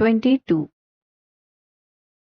22।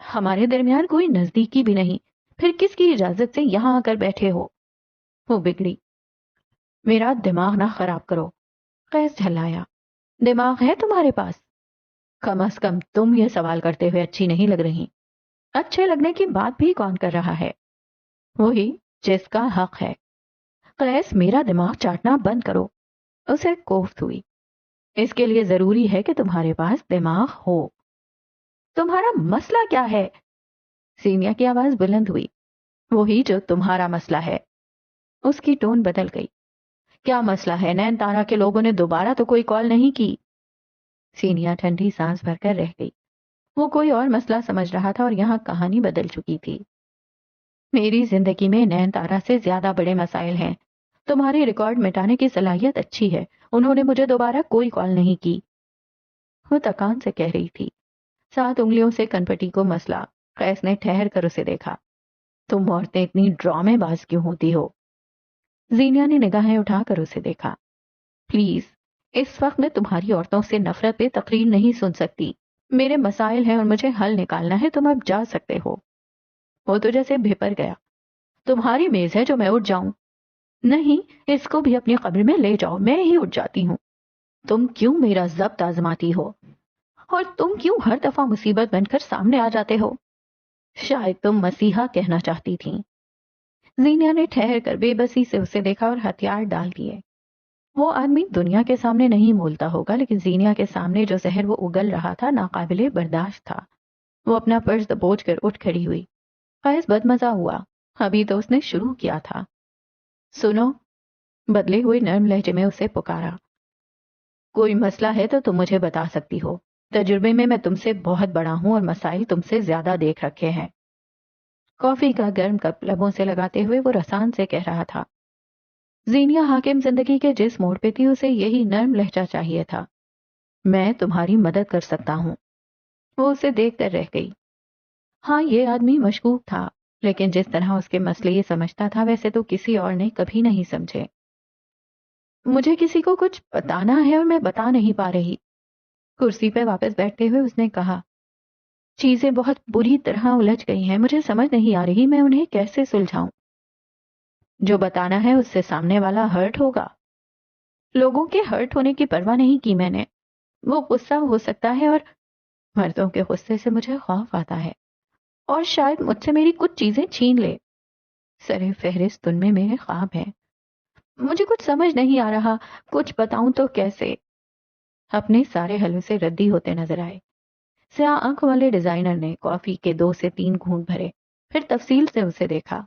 ہمارے درمیان کوئی نزدیکی بھی نہیں، پھر کس کی اجازت سے یہاں آ کر بیٹھے ہو؟ وہ بگڑی۔ میرا دماغ نہ خراب کرو، قیس جھلایا۔ دماغ ہے تمہارے پاس؟ کم از کم تم یہ سوال کرتے ہوئے اچھی نہیں لگ رہی۔ اچھے لگنے کی بات بھی کون کر رہا ہے؟ وہی جس کا حق ہے۔ قیس، میرا دماغ چاٹنا بند کرو۔ اسے کوفت ہوئی۔ اس کے لیے ضروری ہے کہ تمہارے پاس دماغ ہو۔ تمہارا مسئلہ کیا ہے؟ سینیا کی آواز بلند ہوئی۔ وہی جو تمہارا مسئلہ ہے۔ اس کی ٹون بدل گئی۔ کیا مسئلہ ہے؟ نین تارا کے لوگوں نے دوبارہ تو کوئی کال نہیں کی۔ سینیا ٹھنڈی سانس بھر کر رہ گئی۔ وہ کوئی اور مسئلہ سمجھ رہا تھا اور یہاں کہانی بدل چکی تھی۔ میری زندگی میں نین تارا سے زیادہ بڑے مسائل ہیں۔ تمہاری ریکارڈ مٹانے کی صلاحیت اچھی ہے، انہوں نے مجھے دوبارہ کوئی کال نہیں کی۔ وہ تکان سے کہہ رہی تھی۔ 7 انگلیوں سے کنپٹی کو مسئلہ۔ قیس نے ٹھہر کر اسے دیکھا۔ تم عورتیں اتنی ڈرامے باز کیوں ہوتی ہو؟ زینیا نے نگاہیں اٹھا کر اسے دیکھا۔ پلیز، اس وقت میں تمہاری عورتوں سے نفرت پہ تقریر نہیں سن سکتی۔ میرے مسائل ہیں اور مجھے حل نکالنا ہے، تم اب جا سکتے ہو۔ وہ تو جیسے بھپر گیا۔ تمہاری میز ہے جو میں اٹھ جاؤں؟ نہیں، اس کو بھی اپنی قبر میں لے جاؤ، میں ہی اٹھ جاتی ہوں۔ تم کیوں میرا ضبط آزماتی ہو؟ اور تم کیوں ہر دفعہ مصیبت بن کر سامنے آ جاتے ہو؟ شاید تم مسیحا کہنا چاہتی تھیں۔ زینیا نے ٹھہر کر بے بسی سے اسے دیکھا اور ہتھیار ڈال دیے۔ وہ آدمی دنیا کے سامنے نہیں بولتا ہوگا، لیکن زینیا کے سامنے جو زہر وہ اگل رہا تھا ناقابل برداشت تھا۔ وہ اپنا پرس دبوچ کر اٹھ کھڑی ہوئی۔ قیس بدمزہ ہوا، ابھی تو اس نے شروع کیا تھا۔ سنو، بدلے ہوئے نرم لہجے میں اسے پکارا۔ کوئی مسئلہ ہے تو تم مجھے بتا سکتی ہو۔ تجربے میں تم سے بہت بڑا ہوں اور مسائل تم سے زیادہ دیکھ رکھے ہیں۔ کافی کا گرم کپ لبوں سے لگاتے ہوئے وہ رسان سے کہہ رہا تھا۔ زینیا حاکم زندگی کے جس موڑ پہ تھی اسے یہی نرم لہجہ چاہیے تھا۔ میں تمہاری مدد کر سکتا ہوں۔ وہ اسے دیکھ کر رہ گئی۔ ہاں، یہ آدمی مشکوک تھا، لیکن جس طرح اس کے مسئلے یہ سمجھتا تھا ویسے تو کسی اور نے کبھی نہیں سمجھے۔ مجھے کسی کو کچھ بتانا ہے اور میں بتا نہیں پا رہی۔ کرسی پہ واپس بیٹھتے ہوئے اس نے کہا۔ چیزیں بہت بری طرح الجھ گئی ہیں، مجھے سمجھ نہیں آ رہی میں انہیں کیسے سلجھاؤں۔ جو بتانا ہے اس سے سامنے والا ہرٹ ہوگا۔ لوگوں کے ہرٹ ہونے کی پرواہ نہیں کی میں نے۔ وہ غصہ ہو سکتا ہے اور مردوں کے غصے سے مجھے خوف آتا ہے، اور شاید مجھ سے میری کچھ چیزیں چھین لے۔ سرے فہرست تن میں میرے خواب ہیں۔ مجھے کچھ سمجھ نہیں آ رہا، کچھ بتاؤں تو کیسے؟ اپنے سارے حلوں سے ردی ہوتے نظر آئے۔ سیاہ آنکھ والے ڈیزائنر نے کافی کے 2 سے 3 گھونٹ بھرے، پھر تفصیل سے اسے دیکھا۔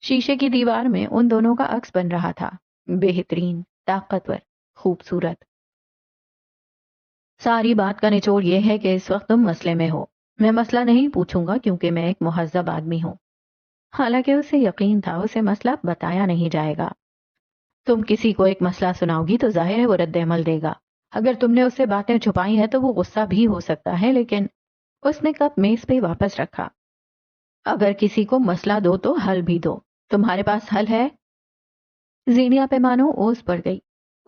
شیشے کی دیوار میں ان دونوں کا عکس بن رہا تھا، بہترین، طاقتور، خوبصورت۔ ساری بات کا نچوڑ یہ ہے کہ اس وقت تم مسئلے میں ہو۔ میں مسئلہ نہیں پوچھوں گا کیونکہ میں ایک مہذب آدمی ہوں۔ حالانکہ اسے یقین تھا اسے مسئلہ بتایا نہیں جائے گا۔ تم کسی کو ایک مسئلہ سناؤ گی تو ظاہر ہے وہ رد عمل دے گا۔ اگر تم نے اس سے باتیں چھپائی ہیں تو وہ غصہ بھی ہو سکتا ہے، لیکن اس نے کپ میز پہ واپس رکھا۔ اگر کسی کو مسئلہ دو تو حل بھی دو۔ تمہارے پاس حل ہے؟ زینیا پہ مانو اوس پڑ گئی۔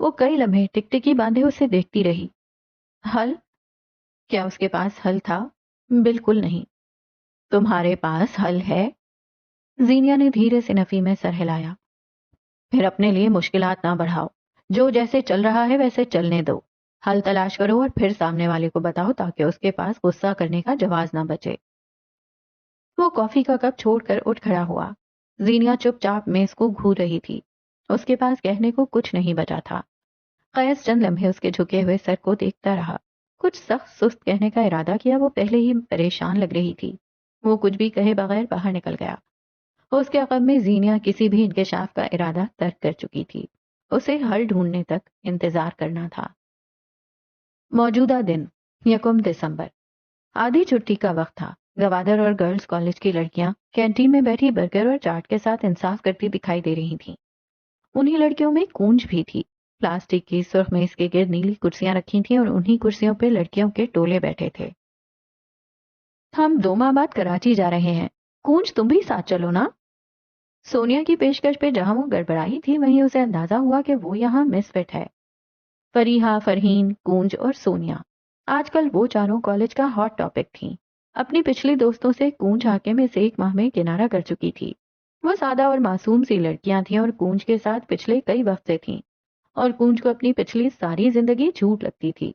وہ کئی لمحے ٹکٹکی باندھے اسے دیکھتی رہی۔ حل؟ کیا اس کے پاس حل تھا؟ بالکل نہیں۔ تمہارے پاس حل ہے؟ زینیا نے دھیرے سے نفی میں سر ہلایا۔ پھر اپنے لیے مشکلات نہ بڑھاؤ، جو جیسے چل رہا ہے ویسے چلنے دو۔ حل تلاش کرو اور پھر سامنے والے کو بتاؤ تاکہ اس کے پاس غصہ کرنے کا جواز نہ بچے۔ وہ کافی کا کپ چھوڑ کر اٹھ کھڑا ہوا۔ زینیا چپ چاپ میز کو گھور رہی تھی۔ اس کے پاس کہنے کو کچھ نہیں بچا تھا۔ قیس چند لمحے اس کے جھکے ہوئے سر کو دیکھتا رہا۔ کچھ سخت سست کہنے کا ارادہ کیا، وہ پہلے ہی پریشان لگ رہی تھی۔ وہ کچھ بھی کہے بغیر باہر نکل گیا۔ اس کے عقب میں زینیا کسی بھی انکشاف کا ارادہ ترک کر چکی تھی۔ اسے حل ڈھونڈنے تک انتظار کرنا تھا۔ موجودہ دن 1 دسمبر، آدھی چھٹی کا وقت تھا۔ گوادر اور گرلز کالج کی لڑکیاں کینٹین میں بیٹھی برگر اور چاٹ کے ساتھ انصاف کرتی دکھائی دے رہی تھیں۔ انہی لڑکیوں میں کونج بھی تھی۔ پلاسٹک کی سرخ میز کے گرد نیلی کرسیاں رکھی تھیں اور انہی کرسیوں پہ لڑکیوں کے ٹولے بیٹھے تھے۔ ہم 2 ماہ بعد کراچی جا رہے ہیں، کونج تم بھی ساتھ چلو نا؟ سونیا کی پیشکش پہ جہاں وہ گڑبڑائی تھی وہیں اسے اندازہ ہوا کہ وہ یہاں مس فٹ ہے۔ فریحہ، فرحین، کونج اور سونیا آج کل وہ چاروں کالج کا ہاٹ ٹاپک تھیں۔ اپنی پچھلی دوستوں سے کونج حاکم اس ایک ماہ میں کنارہ کر چکی تھی۔ وہ سادہ اور معصوم سی لڑکیاں تھیں اور کونج کے ساتھ پچھلے کئی وقت سے تھیں، اور کونج کو اپنی پچھلی ساری زندگی جھوٹ لگتی تھی۔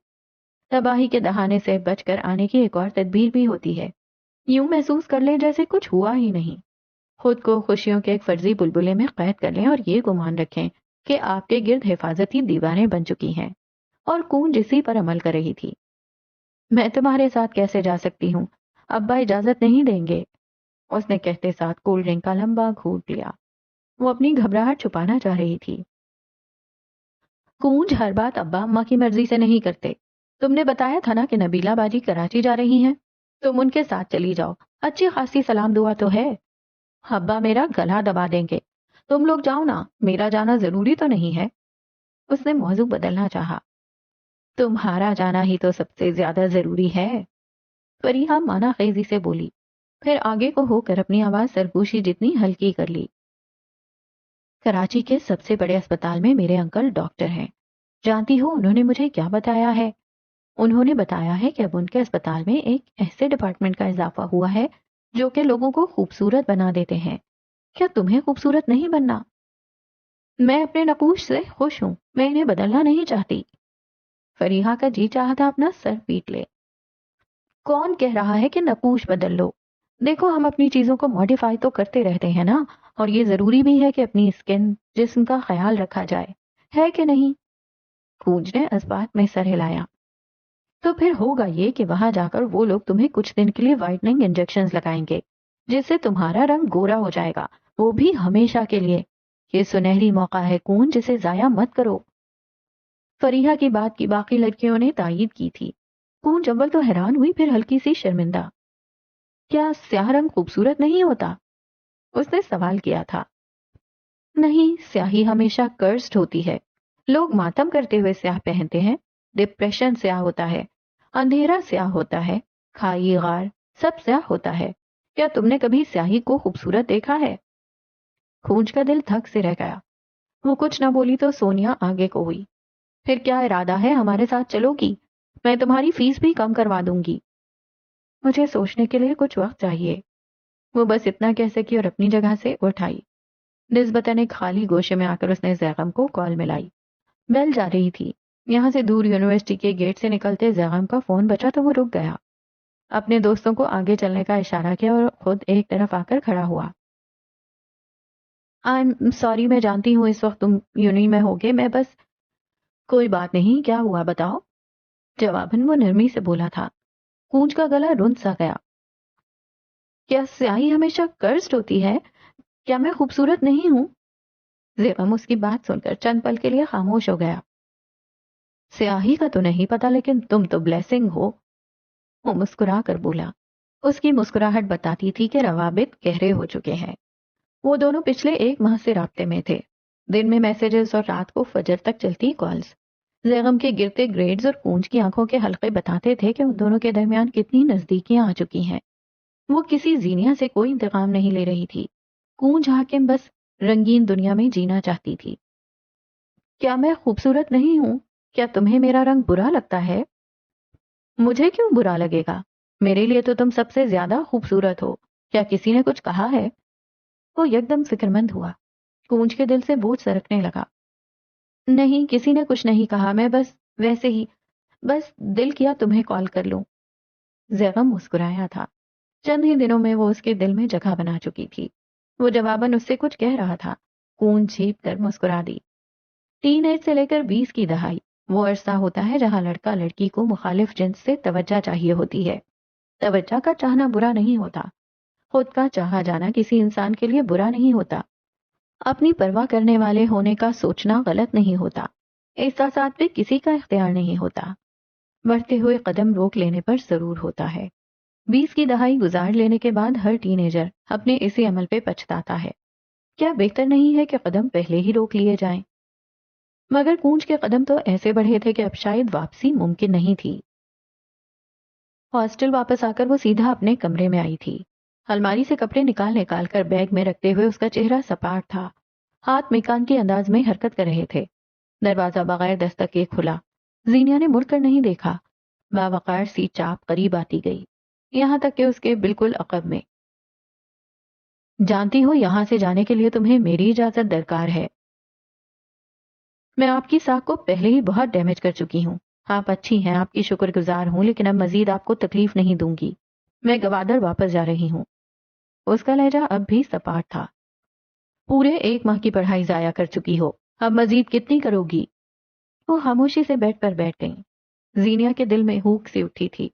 تباہی کے دہانے سے بچ کر آنے کی ایک اور تدبیر بھی ہوتی ہے، یوں محسوس کر لیں جیسے کچھ ہوا ہی نہیں۔ خود کو خوشیوں کے ایک فرضی بلبلے میں قید کر لیں اور یہ گمان رکھیں کہ آپ کے گرد حفاظتی دیواریں بن چکی ہیں، اور کونج اسی پر عمل کر رہی تھی۔ میں تمہارے ساتھ کیسے جا سکتی ہوں؟ ابا اجازت نہیں دیں گے، اس نے کہتے ساتھ کولڈ ڈرنک کا لمبا گھونٹ لیا۔ وہ اپنی گھبراہٹ چھپانا چاہ رہی تھی۔ کونج، ہر بات ابا اماں کی مرضی سے نہیں کرتے۔ تم نے بتایا تھا نا کہ نبیلہ باجی کراچی جا رہی ہیں، تم ان کے ساتھ چلی جاؤ، اچھی خاصی سلام دعا تو ہے۔ ابا میرا گلا دبا دیں گے، تم لوگ جاؤ نا، میرا جانا ضروری تو نہیں ہے۔ اس نے موضوع بدلنا چاہا۔ تمہارا جانا ہی تو سب سے زیادہ ضروری ہے، فریحہ مانا خیزی سے بولی، پھر آگے کو ہو کر اپنی آواز سرگوشی جتنی ہلکی کر لی۔ کراچی کے سب سے بڑے اسپتال میں میرے انکل ڈاکٹر ہیں، جانتی ہو انہوں نے مجھے کیا بتایا ہے؟ انہوں نے بتایا ہے کہ اب ان کے اسپتال میں ایک ایسے ڈپارٹمنٹ کا اضافہ ہوا ہے جو کہ لوگوں کو خوبصورت بنا دیتے ہیں۔ کیا تمہیں خوبصورت نہیں بننا؟ میں اپنے نقوش سے خوش ہوں، میں انہیں بدلنا نہیں چاہتی۔ فریحہ کا جی چاہا تھا اپنا سر پیٹ لے۔ کون کہہ رہا ہے کہ نقوش بدل لو؟ دیکھو ہم اپنی چیزوں کو ماڈیفائی تو کرتے رہتے ہیں نا، اور یہ ضروری بھی ہے کہ اپنی اسکن جسم کا خیال رکھا جائے، ہے کہ نہیں؟ کونج نے اس بات میں سر ہلایا۔ تو پھر ہوگا یہ کہ وہاں جا کر وہ لوگ تمہیں کچھ دن کے لیے وائٹننگ انجیکشنز لگائیں گے، جس سے تمہارا رنگ گورا ہو جائے گا، وہ بھی ہمیشہ کے لیے۔ یہ سنہری موقع ہے کونج، جسے ضائع مت کرو۔ فریحہ کی بات کی باقی لڑکیوں نے تائید کی تھی۔ کونج اول تو حیران ہوئی، پھر ہلکی سی شرمندہ۔ کیا سیاہ رنگ خوبصورت نہیں ہوتا؟ اس نے سوال کیا تھا۔ نہیں، سیاہی ہمیشہ کرسڈ ہوتی ہے، لوگ ماتم کرتے ہوئے سیاہ پہنتے ہیں، ڈپریشن سیاہ ہوتا ہے، اندھیرا سیاہ ہوتا ہے، کھائی غار سب سیاہ ہوتا ہے۔ کیا تم نے کبھی سیاہی کو خوبصورت دیکھا ہے؟ کونج کا دل تھک سے رہ گیا۔ وہ کچھ نہ بولی تو سونیا آگے کو ہوئی۔ پھر کیا ارادہ ہے، ہمارے ساتھ چلو گی؟ میں تمہاری فیس بھی کم کروا دوں گی۔ مجھے سوچنے کے لیے کچھ وقت چاہیے، وہ بس اتنا کہہ سکی اور اپنی جگہ سے اٹھ آئی۔ نسبتاً ایک خالی گوشے میں آ کر اس نے زیغم کو کال ملائی۔ بیل جا رہی تھی۔ یہاں سے دور یونیورسٹی کے گیٹ سے نکلتے زیغم کا فون بچا تو وہ رک گیا، اپنے دوستوں کو آگے چلنے کا اشارہ کیا اور خود ایک طرف آ کر کھڑا ہوا۔ I'm sorry، میں جانتی ہوں اس وقت تم یونی میں ہوگے، میں بس… کوئی بات نہیں، کیا ہوا بتاؤ؟ جواباً وہ نرمی سے بولا تھا۔ کونج کا گلا رند سا گیا۔ کیا سیاہی ہمیشہ کرسڈ ہوتی ہے؟ کیا میں خوبصورت نہیں ہوں؟ زیغم اس کی بات سن کر چند پل کے لیے خاموش ہو گیا۔ سیاہی کا تو نہیں پتا، لیکن تم تو بلیسنگ ہو، وہ مسکرا کر بولا۔ اس کی مسکراہٹ بتاتی تھی کہ روابط گہرے ہو چکے ہیں۔ وہ دونوں پچھلے ایک ماہ سے رابطے میں تھے، دن میں میسیجز اور رات کو فجر تک چلتی کالز۔ زیغم کے گرتے گریڈز اور کونج کی آنکھوں کے حلقے بتاتے تھے کہ ان دونوں کے درمیان کتنی نزدیکیاں آ چکی ہیں۔ وہ کسی زینیا سے کوئی انتقام نہیں لے رہی تھی، کونج حاکم بس رنگین دنیا میں جینا چاہتی تھی۔ کیا میں خوبصورت نہیں ہوں؟ کیا تمہیں میرا رنگ برا لگتا ہے؟ مجھے کیوں برا لگے گا؟ میرے لیے تو تم سب سے زیادہ خوبصورت ہو، کیا کسی نے کچھ کہا ہے؟ وہ یکدم فکرمند ہوا۔ کونج کے دل سے بوجھ سرکنے لگا۔ نہیں، کسی نے کچھ نہیں کہا، میں بس ویسے ہی، بس دل کیا تمہیں کال کر لوں۔ زیغم مسکرایا تھا۔ چند ہی دنوں میں وہ اس کے دل میں جگہ بنا چکی تھی۔ وہ جواباً اس سے کچھ کہہ رہا تھا، کونج جھیپ کر مسکرا دی۔ ٹین ایج سے لے کر 20 کی دہائی وہ عرصہ ہوتا ہے جہاں لڑکا لڑکی کو مخالف جنس سے توجہ چاہیے ہوتی ہے۔ توجہ کا چاہنا برا نہیں ہوتا، خود کا چاہا جانا کسی انسان کے لیے برا نہیں ہوتا، اپنی پرواہ کرنے والے ہونے کا سوچنا غلط نہیں ہوتا، احساسات پہ کسی کا اختیار نہیں ہوتا، بڑھتے ہوئے قدم روک لینے پر ضرور ہوتا ہے۔ 20 کی دہائی گزار لینے کے بعد ہر ٹین ایجر اپنے اسی عمل پہ پچھتاتا ہے۔ کیا بہتر نہیں ہے کہ قدم پہلے ہی روک لیے جائیں؟ مگر کونج کے قدم تو ایسے بڑھے تھے کہ اب شاید واپسی ممکن نہیں تھی۔ ہاسٹل واپس آ کر وہ سیدھا اپنے کمرے میں آئی تھی۔ الماری سے کپڑے نکال کر بیگ میں رکھتے ہوئے اس کا چہرہ سپاٹ تھا، ہاتھ میکان کے انداز میں حرکت کر رہے تھے۔ دروازہ بغیر دستک کے کھلا۔ زینیا نے مڑ کر نہیں دیکھا، باوقار سی چاپ قریب آتی گئی۔ یہاں تک کہ اس کے بالکل عقب میں۔ جانتی ہو یہاں سے جانے کے لیے تمہیں میری اجازت درکار ہے۔ میں آپ کی ساکھ کو پہلے ہی بہت ڈیمیج کر چکی ہوں۔ آپ اچھی ہیں، آپ کی شکر گزار ہوں، لیکن اب مزید آپ کو تکلیف نہیں دوں گی۔ میں گوادر واپس جا رہی ہوں۔ اس کا لہجہ اب بھی سپاٹ تھا۔ پورے 1 ماہ کی پڑھائی ضائع کر چکی ہو، اب مزید کتنی کرو گی؟ وہ خاموشی سے بیڈ پر بیٹھ گئیں۔ زینیا کے دل میں ہوک سی اٹھی تھی۔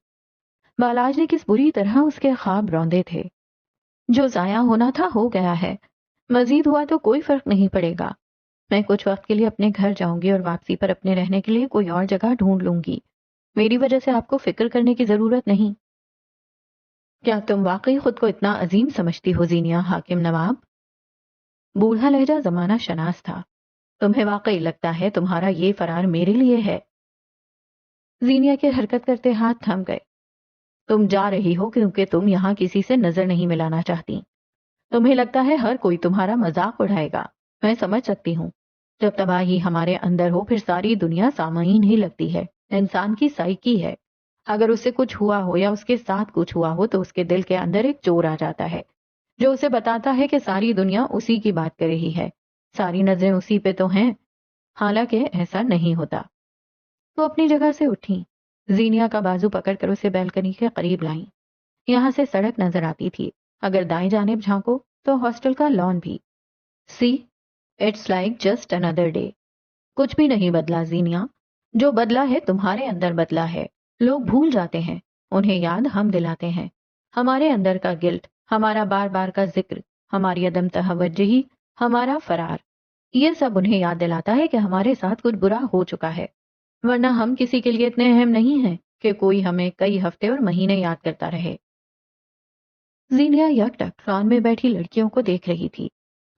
بالاج نے کس بری طرح اس کے خواب روندے تھے۔ جو ضائع ہونا تھا ہو گیا ہے، مزید ہوا تو کوئی فرق نہیں پڑے گا۔ میں کچھ وقت کے لیے اپنے گھر جاؤں گی اور واپسی پر اپنے رہنے کے لیے کوئی اور جگہ ڈھونڈ لوں گی۔ میری وجہ سے آپ کو فکر کرنے کی ضرورت نہیں۔ کیا تم واقعی خود کو اتنا عظیم سمجھتی ہو زینیا حاکم نواب؟ بوڑھا لہجہ زمانہ شناس تھا۔ تمہیں واقعی لگتا ہے تمہارا یہ فرار میرے لیے ہے؟ زینیا کے حرکت کرتے ہاتھ تھم گئے۔ تم جا رہی ہو کیونکہ تم یہاں کسی سے نظر نہیں ملانا چاہتی۔ تمہیں لگتا ہے ہر کوئی تمہارا مذاق اڑائے گا۔ میں سمجھ سکتی ہوں۔ جب تباہی ہمارے اندر ہو پھر ساری دنیا سامعین ہی لگتی ہے۔ انسان کی سائیکی ہے۔ اگر اسے کچھ ہوا ہو یا اس کے ساتھ کچھ ہوا ہو تو اس کے دل کے اندر ایک چور آ جاتا ہے جو اسے بتاتا ہے کہ ساری دنیا اسی کی بات کر رہی ہے، ساری نظریں اسی پہ تو ہیں، حالانکہ ایسا نہیں ہوتا۔ وہ اپنی جگہ سے اٹھیں، زینیا کا بازو پکڑ کر اسے بیلکنی کے قریب لائیں۔ یہاں سے سڑک نظر آتی تھی، اگر دائیں جانب جھانکو تو ہاسٹل کا لان بھی۔ See it's like just another day. کچھ بھی نہیں بدلا زینیا، جو بدلا ہے تمہارے اندر بدلا ہے۔ لوگ بھول جاتے ہیں، انہیں یاد ہم دلاتے ہیں۔ ہمارے اندر کا گلٹ، ہمارا بار بار کا ذکر، ہماری عدم توجہی، ہمارا فرار، یہ سب انہیں یاد دلاتا ہے کہ ہمارے ساتھ کچھ برا ہو چکا ہے، ورنہ ہم کسی کے لیے اتنے اہم نہیں ہیں کہ کوئی ہمیں کئی ہفتے اور مہینے یاد کرتا رہے۔ زینیا یکٹک لان میں بیٹھی لڑکیوں کو دیکھ رہی تھی۔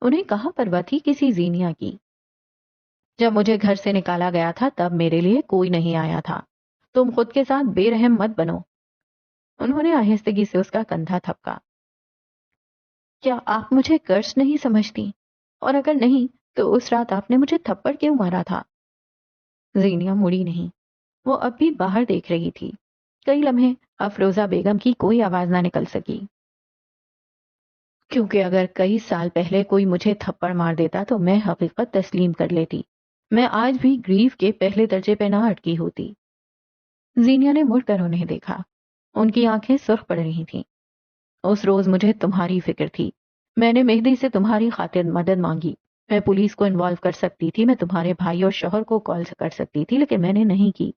انہیں کہاں پرواہ تھی کسی زینیا کی؟ جب مجھے گھر سے نکالا گیا تھا تب میرے لیے کوئی نہیں آیا تھا۔ تم خود کے ساتھ بے رحم مت بنو۔ انہوں نے آہستگی سے اس کا کندھا تھپکا۔ کیا آپ مجھے کرس نہیں سمجھتی؟ اور اگر نہیں تو اس رات آپ نے مجھے تھپڑ کیوں مارا تھا؟ زینیا مڑی نہیں، وہ اب بھی باہر دیکھ رہی تھی۔ کئی لمحے افروزہ بیگم کی کوئی آواز نہ نکل سکی۔ کیونکہ اگر کئی سال پہلے کوئی مجھے تھپڑ مار دیتا تو میں حقیقت تسلیم کر لیتی، میں آج بھی گریف کے پہلے درجے پہ نہ اٹکی ہوتی۔ زینیا نے مڑ کر انہیں دیکھا، ان کی آنکھیں سرخ پڑ رہی تھیں۔ اس روز مجھے تمہاری فکر تھی، میں نے مہدی سے تمہاری خاطر مدد مانگی، میں پولیس کو انوالو کر سکتی تھی، میں تمہارے بھائی اور شوہر کو کال کر سکتی تھی، لیکن میں نے نہیں کی۔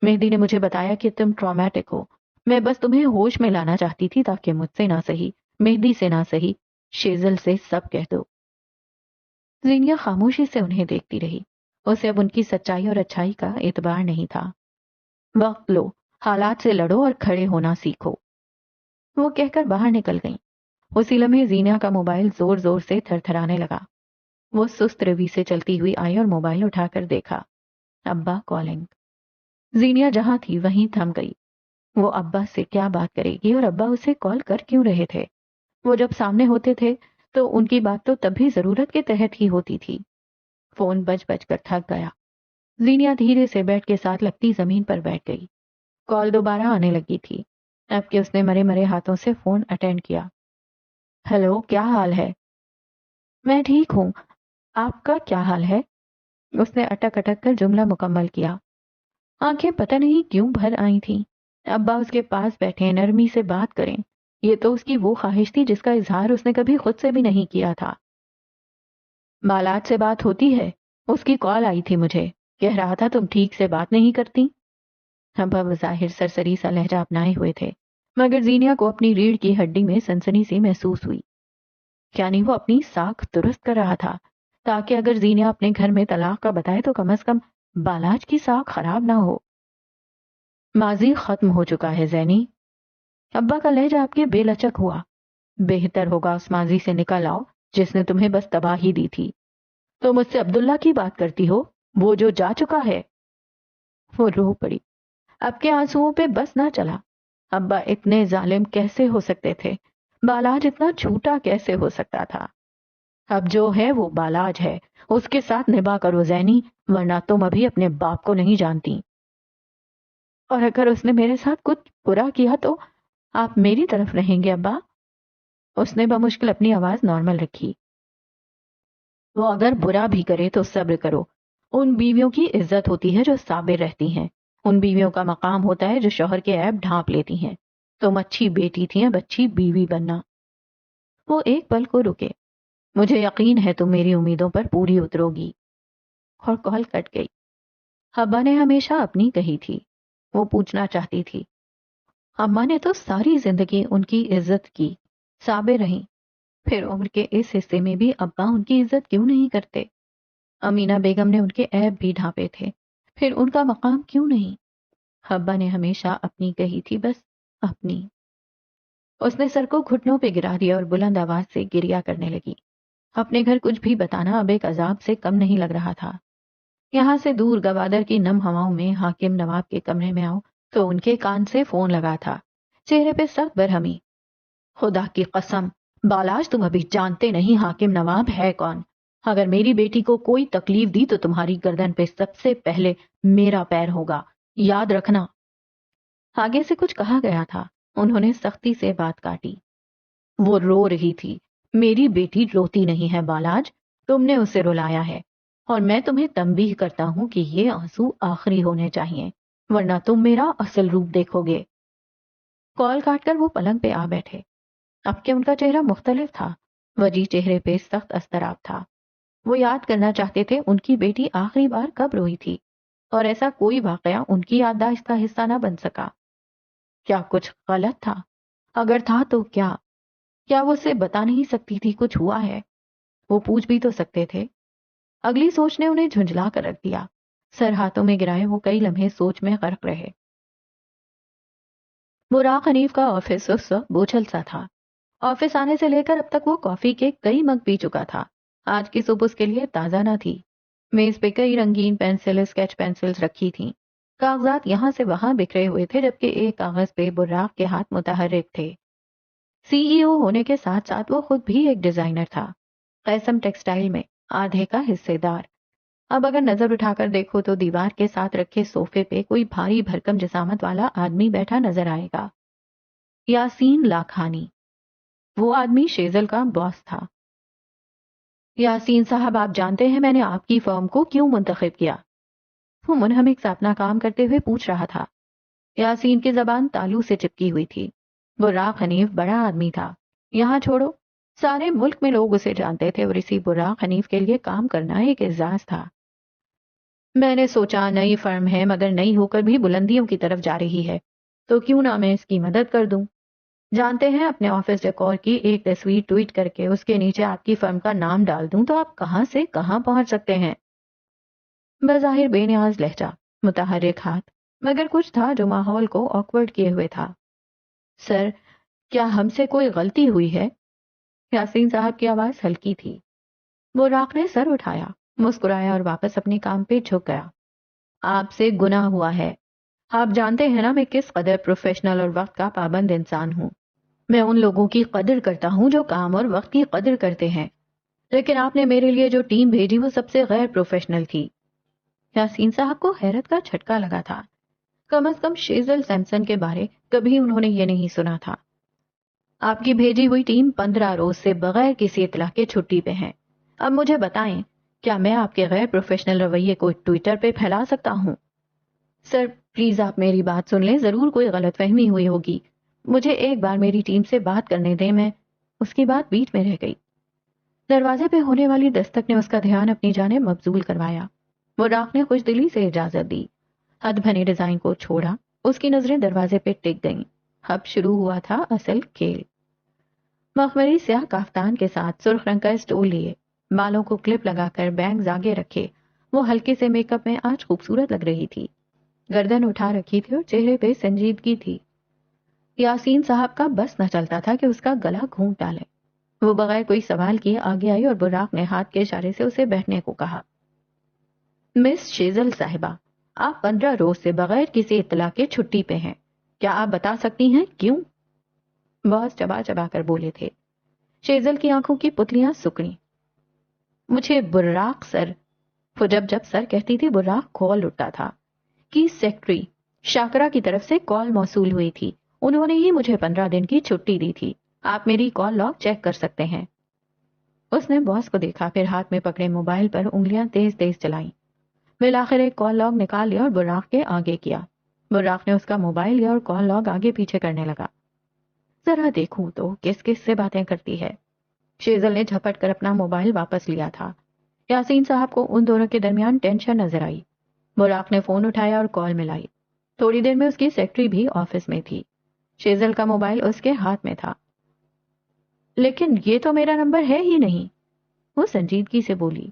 مہدی نے مجھے بتایا کہ تم ٹرامیٹک ہو، میں بس تمہیں ہوش میں لانا چاہتی تھی تاکہ مجھ سے نہ سہی، مہدی سے نہ سہی، شیزل سے سب کہہ دو۔ زینیا خاموشی سے انہیں دیکھتی رہی، اسے اب ان کی سچائی اور اچھائی کا اعتبار نہیں تھا۔ وقت لو، حالات سے لڑو اور کھڑے ہونا سیکھو، وہ کہہ کر باہر نکل گئیں۔ اسی لمحے زینیا کا موبائل زور زور سے تھر تھرانے لگا۔ وہ سست روی سے چلتی ہوئی آئی اور موبائل اٹھا کر دیکھا، ابا کالنگ۔ زینیا جہاں تھی وہیں تھم گئی۔ وہ ابا سے کیا بات کرے گی اور ابا اسے کال کر کیوں رہے تھے؟ وہ جب سامنے ہوتے تھے تو ان کی بات تو تب بھی ضرورت کے تحت ہی ہوتی تھی۔ فون بج بج کر تھک گیا۔ زینیا دھیرے سے بیڈ کے ساتھ لگتی زمین پر بیٹھ گئی۔ کال دوبارہ آنے لگی تھی، اب کہ اس نے مرے مرے ہاتھوں سے فون اٹینڈ کیا۔ ہیلو، کیا حال ہے؟ میں ٹھیک ہوں، آپ کا کیا حال ہے؟ اس نے اٹک اٹک کر جملہ مکمل کیا۔ آنکھیں پتہ نہیں کیوں بھر آئی تھیں۔ ابا اس کے پاس بیٹھے نرمی سے بات کریں، یہ تو اس کی وہ خواہش تھی جس کا اظہار اس نے کبھی خود سے بھی نہیں کیا تھا۔ بالاج سے بات ہوتی ہے؟ اس کی کال آئی تھی مجھے، کہہ رہا تھا تم ٹھیک سے بات نہیں کرتی۔ ابا بظاہر سرسری سا لہجہ اپنائے ہوئے تھے، مگر زینیا کو اپنی ریڑھ کی ہڈی میں سنسنی سی محسوس ہوئی۔ یعنی وہ اپنی ساکھ درست کر رہا تھا تاکہ اگر زینیا اپنے گھر میں طلاق کا بتائے تو کم از کم بالاج کی ساکھ خراب نہ ہو۔ ماضی ختم ہو چکا ہے زینی۔ ابا کا لہجہ آپ کے بے لچک ہوا۔ بہتر ہوگا اس ماضی سے نکل آؤ جس نے تمہیں بس تباہی دی تھی۔ تو مجھ سے عبداللہ کی بات کرتی ہو، وہ جو جا چکا ہے؟ وہ رو پڑی۔ اب کے آنسوؤں پہ بس نہ چلا۔ ابا اتنے ظالم کیسے ہو سکتے تھے؟ بالاج اتنا جھوٹا کیسے ہو سکتا تھا؟ اب جو ہے وہ بالاج ہے، اس کے ساتھ نباہ کرو زینی، ورنہ تم ابھی اپنے باپ کو نہیں جانتی۔ اور اگر اس نے میرے ساتھ کچھ برا کیا تو آپ میری طرف رہیں گے ابا؟ اس نے بمشکل اپنی آواز نارمل رکھی۔ وہ اگر برا بھی کرے تو صبر کرو۔ ان بیویوں کی عزت ہوتی ہے جو صابر رہتی ہیں، ان بیویوں کا مقام ہوتا ہے جو شوہر کے عیب ڈھانپ لیتی ہیں۔ تم اچھی بیٹی تھی، اب اچھی بیوی بننا۔ وہ ایک پل کو رکے۔ مجھے یقین ہے تم میری امیدوں پر پوری اترو گی۔ اور کال کٹ گئی۔ ابا نے ہمیشہ اپنی کہی تھی۔ وہ پوچھنا چاہتی تھی، اماں نے تو ساری زندگی ان کی عزت کی، صابر رہیں، پھر عمر کے اس حصے میں بھی ابا ان کی عزت کیوں نہیں کرتے؟ امینہ بیگم نے ان کے عیب بھی ڈھانپے تھے، پھر ان کا مقام کیوں نہیں؟ ابا نے ہمیشہ اپنی کہی تھی، بس اپنی۔ اس نے سر کو گھٹنوں پہ گرا دیا اور بلند آواز سے گریا کرنے لگی۔ اپنے گھر کچھ بھی بتانا اب ایک عذاب سے کم نہیں لگ رہا تھا۔ یہاں سے دور گوادر کی نم ہواؤں میں حاکم نواب کے کمرے میں آؤ تو ان کے کان سے فون لگا تھا، چہرے پہ سخت برہمی۔ خدا کی قسم بالاج، تم ابھی جانتے نہیں حاکم نواب ہے کون؟ اگر میری بیٹی کو کوئی تکلیف دی تو تمہاری گردن پہ سب سے پہلے میرا پیر ہوگا، یاد رکھنا۔ آگے سے کچھ کہا گیا تھا، انہوں نے سختی سے بات کاٹی۔ وہ رو رہی تھی۔ میری بیٹی روتی نہیں ہے بالاج، تم نے اسے رلایا ہے، اور میں تمہیں تنبیہ کرتا ہوں کہ یہ آنسو آخری ہونے چاہیے، ورنہ تم میرا اصل روپ دیکھو گے۔ کال کاٹ کر وہ پلنگ پہ آ بیٹھے۔ اب کہ ان کا چہرہ مختلف تھا، وجی چہرے پہ سخت اضطراب تھا۔ وہ یاد کرنا چاہتے تھے ان کی بیٹی آخری بار کب روئی تھی، اور ایسا کوئی واقعہ ان کی یادداشت کا حصہ نہ بن سکا۔ کیا کچھ غلط تھا؟ اگر تھا تو کیا وہ اسے بتا نہیں سکتی تھی کچھ ہوا ہے؟ وہ پوچھ بھی تو سکتے تھے۔ اگلی سوچ نے انہیں جھنجلا کر رکھ دیا۔ سر ہاتھوں میں گرائے وہ کئی لمحے سوچ میں غرق رہے۔ براق حنیف کا آفس اس وقت بوجھل سا تھا۔ آفس آنے سے لے کر اب تک وہ کافی کے کئی مگ پی چکا تھا۔ آج کی صبح اس کے لیے تازہ نہ تھی۔ میز پہ کئی رنگین پینسل، اسکیچ پینسلز رکھی تھیں۔ کاغذات یہاں سے وہاں بکھرے ہوئے تھے، جبکہ ایک کاغذ پہ براق کے ہاتھ متحرک تھے۔ سی ای او ہونے کے ساتھ ساتھ وہ خود بھی ایک ڈیزائنر تھا، قیسم ٹیکسٹائل میں آدھے کا حصے دار۔ اب اگر نظر اٹھا کر دیکھو تو دیوار کے ساتھ رکھے صوفے پہ کوئی بھاری بھرکم جسامت والا آدمی بیٹھا نظر آئے گا۔ یاسین لاکھانی، وہ آدمی شیزل کا باس تھا۔ یاسین صاحب، آپ جانتے ہیں میں نے آپ کی فرم کو کیوں منتخب کیا؟ وہ منہمک سا اپنا کام کرتے ہوئے پوچھ رہا تھا۔ یاسین کی زبان تالو سے چپکی ہوئی تھی۔ براق حنیف بڑا آدمی تھا، یہاں چھوڑو، سارے ملک میں لوگ اسے جانتے تھے، اور اسی براق حنیف کے لیے کام کرنا ایک اعزاز تھا۔ میں نے سوچا نئی فرم ہے مگر نئی ہو کر بھی بلندیوں کی طرف جا رہی ہے، تو کیوں نہ میں اس کی مدد کر دوں۔ جانتے ہیں، اپنے آفس ڈیکور کی ایک تصویر ٹویٹ کر کے اس کے نیچے آپ کی فرم کا نام ڈال دوں تو آپ کہاں سے کہاں پہنچ سکتے ہیں۔ بظاہر بے نیاز لہجہ، متحرک ہاتھ، مگر کچھ تھا جو ماحول کو آکورڈ کیے ہوئے تھا۔ سر، کیا ہم سے کوئی غلطی ہوئی ہے؟ یاسین صاحب کی آواز ہلکی تھی۔ براق نے سر اٹھایا، مسکرایا اور واپس اپنے کام پہ جھک گیا۔ آپ سے گناہ ہوا ہے۔ آپ جانتے ہیں نا میں کس قدر پروفیشنل اور وقت کا پابند انسان ہوں۔ میں ان لوگوں کی قدر کرتا ہوں جو کام اور وقت کی قدر کرتے ہیں، لیکن آپ نے میرے لیے جو ٹیم بھیجی وہ سب سے غیر پروفیشنل تھی۔ یاسین صاحب کو حیرت کا جھٹکا لگا تھا۔ کم از کم شیزل سیمسن کے بارے کبھی انہوں نے یہ نہیں سنا تھا۔ آپ کی بھیجی ہوئی ٹیم 15 روز سے بغیر کسی اطلاع کے چھٹی پہ ہے۔ اب مجھے بتائیں، کیا میں آپ کے غیر پروفیشنل رویے کو ٹویٹر پہ پھیلا سکتا ہوں؟ سر پلیز آپ میری بات سن لیں، ضرور کوئی غلط فہمی ہوئی ہوگی، مجھے ایک بار میری ٹیم سے بات کرنے دیں۔ میں اس کی بات بیچ میں رہ گئی۔ دروازے پہ ہونے والی دستک نے اس کا دھیان اپنی جانب مبذول کروایا۔ براق نے خوش دلی سے اجازت دی، ہتھ بھنے ڈیزائن کو چھوڑا۔ اس کی نظریں دروازے پہ ٹک گئیں۔ اب شروع ہوا تھا اصل کھیل۔ مخمری سیاہ کافتان کے ساتھ سرخ رنگ کا اسٹول لیے، بالوں کو کلپ لگا کر بینگز آگے رکھے، وہ ہلکے سے میک اپ میں آج خوبصورت لگ رہی تھی۔ گردن اٹھا رکھی تھی اور چہرے پہ سنجیدگی تھی۔ یاسین صاحب کا بس نہ چلتا تھا کہ اس کا گلا گھونٹ ڈالے۔ وہ بغیر کوئی سوال کیے آگے آئی اور براق نے ہاتھ کے اشارے سے اسے بیٹھنے کو کہا۔ مس شیزل صاحبہ، آپ 15 روز سے بغیر کسی اطلاع کے چھٹی پہ ہیں، کیا آپ بتا سکتی ہیں کیوں؟ بہت چبا چبا کر بولے تھے۔ شیزل کی آنکھوں کی پتلیاں سکڑی۔ مجھے براق سر، وہ جب سر کہتی تھی براق کھول اٹھتا تھا، کی سیکٹری شاکرا کی طرف سے کال موصول ہوئی تھی۔ انہوں نے ہی مجھے 15 دن کی چھٹی دی تھی. آپ میری کال لاگ چیک کر سکتے ہیں. اس نے باس کو دیکھا، پھر ہاتھ میں پکڑے موبائل پر انگلیاں تیز تیز چلائیں. بالآخر ایک کال لاگ نکال لیا اور براق کے آگے کیا. براق نے اس کا موبائل لیا اور کال لاگ آگے پیچھے کرنے لگا. ذرا دیکھوں تو کس کس سے باتیں کرتی ہے. شیزل نے جھپٹ کر اپنا موبائل واپس لیا تھا. یاسین صاحب کو ان دونوں کے درمیان ٹینشن نظر آئی. براق نے فون اٹھایا اور کال ملائی. تھوڑی دیر میں اس کی سیکرٹری بھی آفس میں تھی. شیزل کا موبائل اس کے ہاتھ میں تھا. لیکن یہ تو میرا نمبر ہے ہی نہیں، وہ سنجیدگی سے بولی.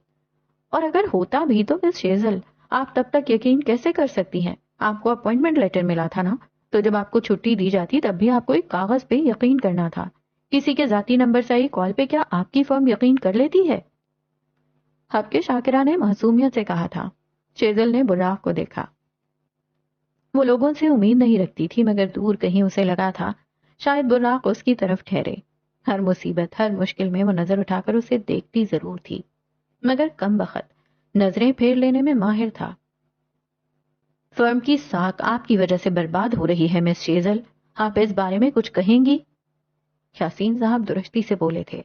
اور اگر ہوتا بھی تو مس شیزل، آپ تب تک یقین کیسے کر سکتی ہیں؟ آپ کو اپوائنٹمنٹ لیٹر ملا تھا نا، تو جب آپ کو چھٹی دی جاتی تب بھی آپ کو ایک کاغذ پہ یقین کرنا تھا. کسی کے ذاتی نمبر سے آئی کال پہ کیا آپ کی فرم یقین کر لیتی ہے؟ حب کے شاکرہ نے معصومیت سے کہا تھا. شیزل نے براق کو دیکھا. وہ لوگوں سے امید نہیں رکھتی تھی، مگر دور کہیں اسے لگا تھا شاید براق اس کی طرف ٹھہرے. ہر مصیبت، ہر مشکل میں وہ نظر اٹھا کر اسے دیکھتی ضرور تھی، مگر کم بخت نظریں پھیر لینے میں ماہر تھا. فرم کی ساکھ آپ کی وجہ سے برباد ہو رہی ہے مس شیزل، آپ اس بارے میں کچھ کہیں گی؟ یاسین صاحب درستی سے بولے تھے.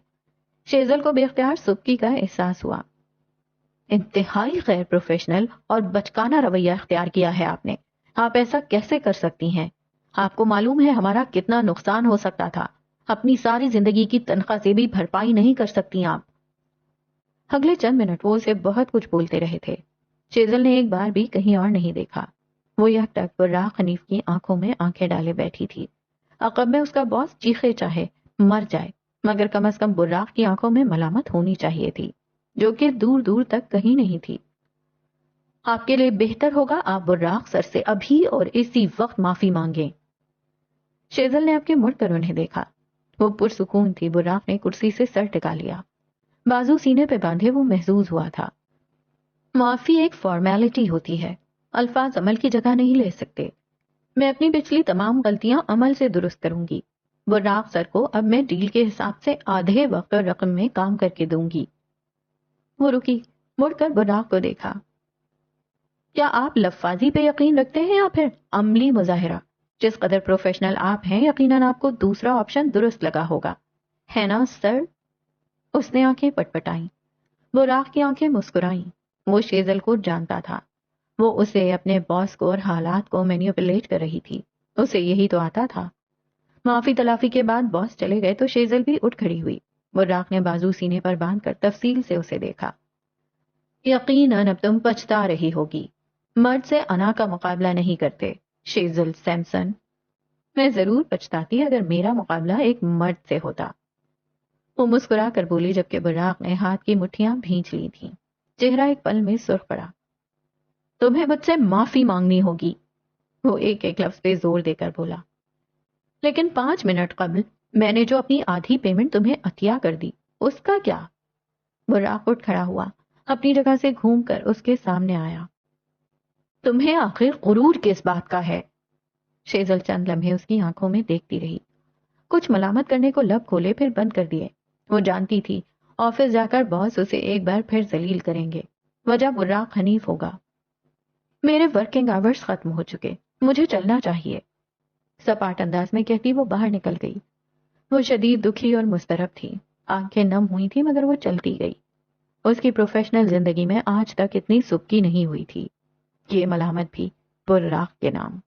شیزل کو بے اختیار سبکی کا احساس ہوا. انتہائی غیر پروفیشنل اور بچکانہ رویہ اختیار کیا ہے آپ نے. آپ ایسا کیسے کر سکتی ہیں؟ آپ کو معلوم ہے ہمارا کتنا نقصان ہو سکتا تھا. اپنی ساری زندگی کی تنخواہ سے بھی بھرپائی نہیں کر سکتی آپ. اگلے چند منٹ وہ اسے بہت کچھ بولتے رہے تھے. شیزل نے ایک بار بھی کہیں اور نہیں دیکھا. وہ یک ٹک براق حنیف کی آنکھوں میں آنکھیں ڈالے بیٹھی تھی. عقب میں اس کا باس چیخے چاہے مر جائے، مگر کم از کم براق کی آنکھوں میں ملامت ہونی چاہیے تھی، جو کہ دور دور تک کہیں نہیں تھی. آپ کے لیے بہتر ہوگا آپ براق سر سے ابھی اور اسی وقت معافی مانگیں. شیزل نے اب کے مڑ کر انہیں دیکھا. وہ پرسکون تھی. براق نے کرسی سے سر ٹکا لیا، بازو سینے پہ باندھے وہ محظوظ ہوا تھا. معافی ایک فارمیلٹی ہوتی ہے، الفاظ عمل کی جگہ نہیں لے سکتے. میں اپنی پچھلی تمام غلطیاں عمل سے درست کروں گی. براق سر کو اب میں ڈیل کے حساب سے آدھے وقت اور رقم میں کام کر کے دوں گی. وہ رکی، مڑ کر براق کو دیکھا. کیا آپ لفاظی پہ یقین رکھتے ہیں یا پھر عملی مظاہرہ؟ جس قدر پروفیشنل آپ ہیں یقیناً آپ کو دوسرا آپشن درست لگا ہوگا، ہے نا سر؟ اس نے آنکھیں پٹپٹائیں. براق کی آنکھیں مسکرائیں. وہ شیزل کو جانتا تھا. وہ اسے، اپنے باس کو اور حالات کو مینیپولیٹ کر رہی تھی. اسے یہی تو آتا تھا. معافی تلافی کے بعد باس چلے گئے تو شیزل بھی اٹھ کھڑی ہوئی. براق نے بازو سینے پر باندھ کر تفصیل سے اسے دیکھا. یقیناً اب تم پچھتا رہی ہوگی. مرد سے انا کا مقابلہ نہیں کرتے شیزل سیمسن. میں ضرور پچھتاتی اگر میرا مقابلہ ایک مرد سے ہوتا. وہ مسکرا کر بولی جبکہ براق نے ہاتھ کی مٹھیاں بھینچ لی تھیں. چہرہ ایک پل میں سرخ پڑا. تمہیں مجھ سے معافی مانگنی ہوگی، وہ ایک ایک لفظ پہ زور دے کر بولا. لیکن 5 منٹ قبل میں نے جو اپنی آدھی پیمنٹ تمہیں عطیہ کر دی، اس کا کیا؟ براق اٹھ کھڑا ہوا، اپنی جگہ سے گھوم کر اس کے سامنے آیا. تمہیں آخر غرور کس بات کا ہے؟ شیزل چند لمحے اس کی آنکھوں میں دیکھتی رہی. کچھ ملامت کرنے کو لب کھولے پھر بند کر دیے. وہ جانتی تھی آفس جا کر باس اسے ایک بار پھر ذلیل کریں گے. وجہ براق حنیف ہوگا. میرے ورکنگ آورز ختم ہو چکے، مجھے چلنا چاہیے، سپاٹ انداز میں کہتی وہ باہر نکل گئی. وہ شدید دکھی اور مضطرب تھی. آنکھیں نم ہوئی تھی مگر وہ چلتی گئی. اس کی پروفیشنل زندگی میں آج تک اتنی سبکی نہیں ہوئی تھی. یہ ملامت بھی براق کے نام.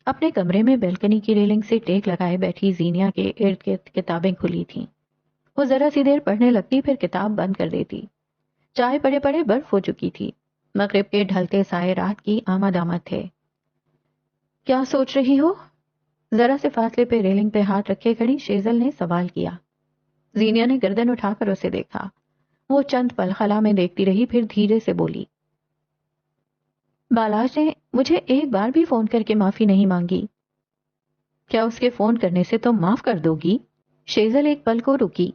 اپنے کمرے میں بیلکنی کی ریلنگ سے ٹیک لگائے بیٹھی زینیا کے ارد گرد کتابیں کھلی تھیں. وہ ذرا سی دیر پڑھنے لگتی پھر کتاب بند کر دیتی. چائے پڑے پڑے برف ہو چکی تھی. مغرب کے ڈھلتے سائے رات کی آمد آمد تھے. کیا سوچ رہی ہو؟ ذرا سے فاصلے پہ ریلنگ پہ ہاتھ رکھے کھڑی شیزل نے سوال کیا. زینیا نے گردن اٹھا کر اسے دیکھا. وہ چند پل خلا میں دیکھتی رہی پھر دھیرے سے بولی. بالاش نے مجھے ایک بار بھی فون کر کے معافی نہیں مانگی. کیا اس کے فون کرنے سے تم معاف کر دو گی؟ شیزل ایک پل کو رکی.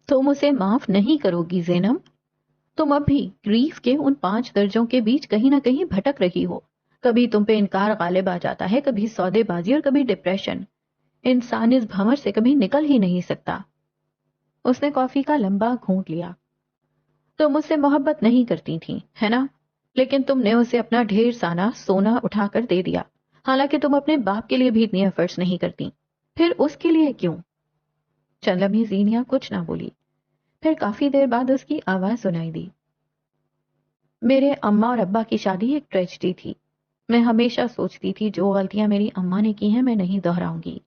تم اسے معاف نہیں کرو گی زینب. تم اب بھی گریف کے ان 5 درجوں کے بیچ کہیں نہ کہیں بھٹک رہی ہو. کبھی تم پہ انکار غالب آ جاتا ہے، کبھی سودے بازی اور کبھی ڈپریشن. انسان اس بھنور سے کبھی نکل ہی نہیں سکتا. اس نے کافی کا لمبا گھونٹ لیا. تم مجھ سے محبت نہیں کرتی تھیں، ہے نا؟ لیکن تم نے اسے اپنا ڈھیر سانا سونا اٹھا کر دے دیا. حالانکہ تم اپنے باپ کے لیے بھی اتنی ایفرٹس نہیں کرتی، پھر اس کے لیے کیوں؟ چند لمحے زینیا کچھ نہ بولی، پھر کافی دیر بعد اس کی آواز سنائی دی، میرے اماں اور ابا کی شادی ایک ٹریجڈی تھی۔ میں ہمیشہ سوچتی تھی جو غلطیاں میری اماں نے کی ہیں میں نہیں دہراؤں گی۔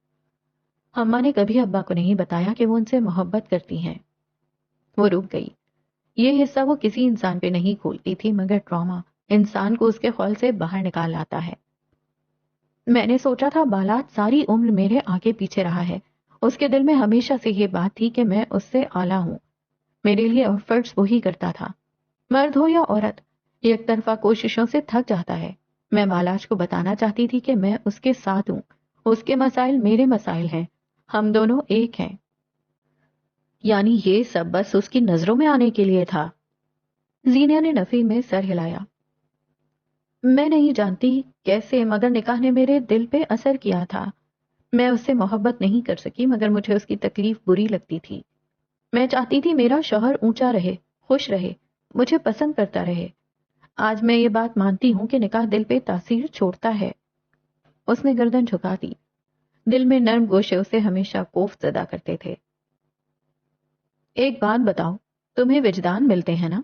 اماں نے کبھی ابا کو نہیں بتایا کہ وہ ان سے محبت کرتی ہیں۔ وہ رک گئی۔ یہ حصہ وہ کسی انسان پہ نہیں کھولتی تھی، مگر ٹراما انسان کو اس کے خول سے باہر نکال لاتا ہے۔ میں نے سوچا تھا بالات ساری عمر میرے آگے پیچھے رہا ہے، اس کے دل میں ہمیشہ سے یہ بات تھی کہ میں اس سے اعلیٰ ہوں، میرے لیے ایفرٹس وہی کرتا تھا۔ مرد ہو یا عورت، ایک طرفہ کوششوں سے تھک جاتا ہے۔ میں بالاج کو بتانا چاہتی تھی کہ میں اس کے ساتھ ہوں، اس کے مسائل میرے مسائل ہیں، ہم دونوں ایک ہیں۔ یعنی یہ سب بس اس کی نظروں میں آنے کے لیے تھا؟ زینیا نے نفی میں سر ہلایا۔ میں نہیں جانتی کیسے، مگر نکاح نے میرے دل پہ اثر کیا تھا۔ میں اس سے محبت نہیں کر سکی، مگر مجھے اس کی تکلیف بری لگتی تھی۔ میں چاہتی تھی میرا شوہر اونچا رہے، خوش رہے، مجھے پسند کرتا رہے۔ آج میں یہ بات مانتی ہوں کہ نکاح دل پہ تاثیر چھوڑتا ہے۔ اس نے گردن جھکا دی۔ دل میں نرم گوشے اسے ہمیشہ کوفت زدہ کرتے تھے۔ ایک بات بتاؤ، تمہیں وجدان ملتے ہیں نا؟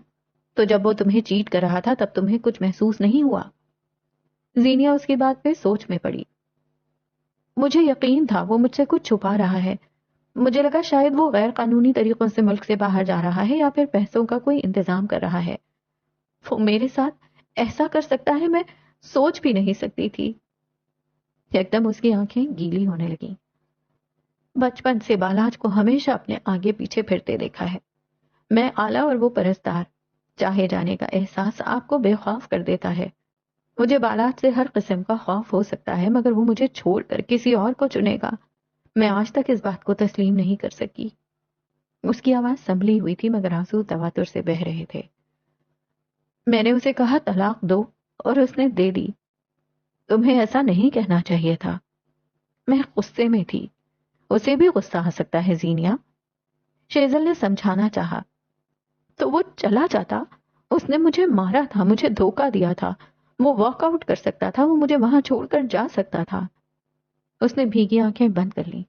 تو جب وہ تمہیں چیٹ کر رہا تھا تب تمہیں کچھ محسوس نہیں ہوا؟ زینیا اس کی بات پہ سوچ میں پڑی۔ مجھے یقین تھا وہ مجھ سے کچھ چھپا رہا ہے۔ مجھے لگا شاید وہ غیر قانونی طریقوں سے ملک سے باہر جا رہا ہے یا پھر پیسوں کا کوئی انتظام کر رہا ہے۔ وہ میرے ساتھ ایسا کر سکتا ہے، میں سوچ بھی نہیں سکتی تھی۔ ایک دم اس کی آنکھیں گیلی ہونے لگیں۔ بچپن سے بالاج کو ہمیشہ اپنے آگے پیچھے پھرتے دیکھا ہے۔ میں اعلیٰ اور وہ پرستار، چاہے جانے کا احساس آپ کو بے خوف کر دیتا ہے۔ مجھے بالاج سے ہر قسم کا خوف ہو سکتا ہے، مگر وہ مجھے چھوڑ کر کسی اور کو چنے گا، میں آج تک اس بات کو تسلیم نہیں کر سکی۔ اس کی آواز سنبھلی ہوئی تھی مگر آنسو تواتر سے بہہ رہے تھے۔ میں نے اسے کہا طلاق دو اور اس نے دے دی۔ تمہیں ایسا نہیں کہنا چاہیے تھا۔ میں غصے میں تھی۔ اسے بھی غصہ آ سکتا ہے زینیا۔ شیزل نے سمجھانا چاہا۔ تو وہ چلا جاتا، اس نے مجھے مارا تھا، مجھے دھوکہ دیا تھا، وہ واک آؤٹ کر سکتا تھا، وہ مجھے وہاں چھوڑ کر جا سکتا تھا۔ اس نے بھیگی آنکھیں بند کر لیں۔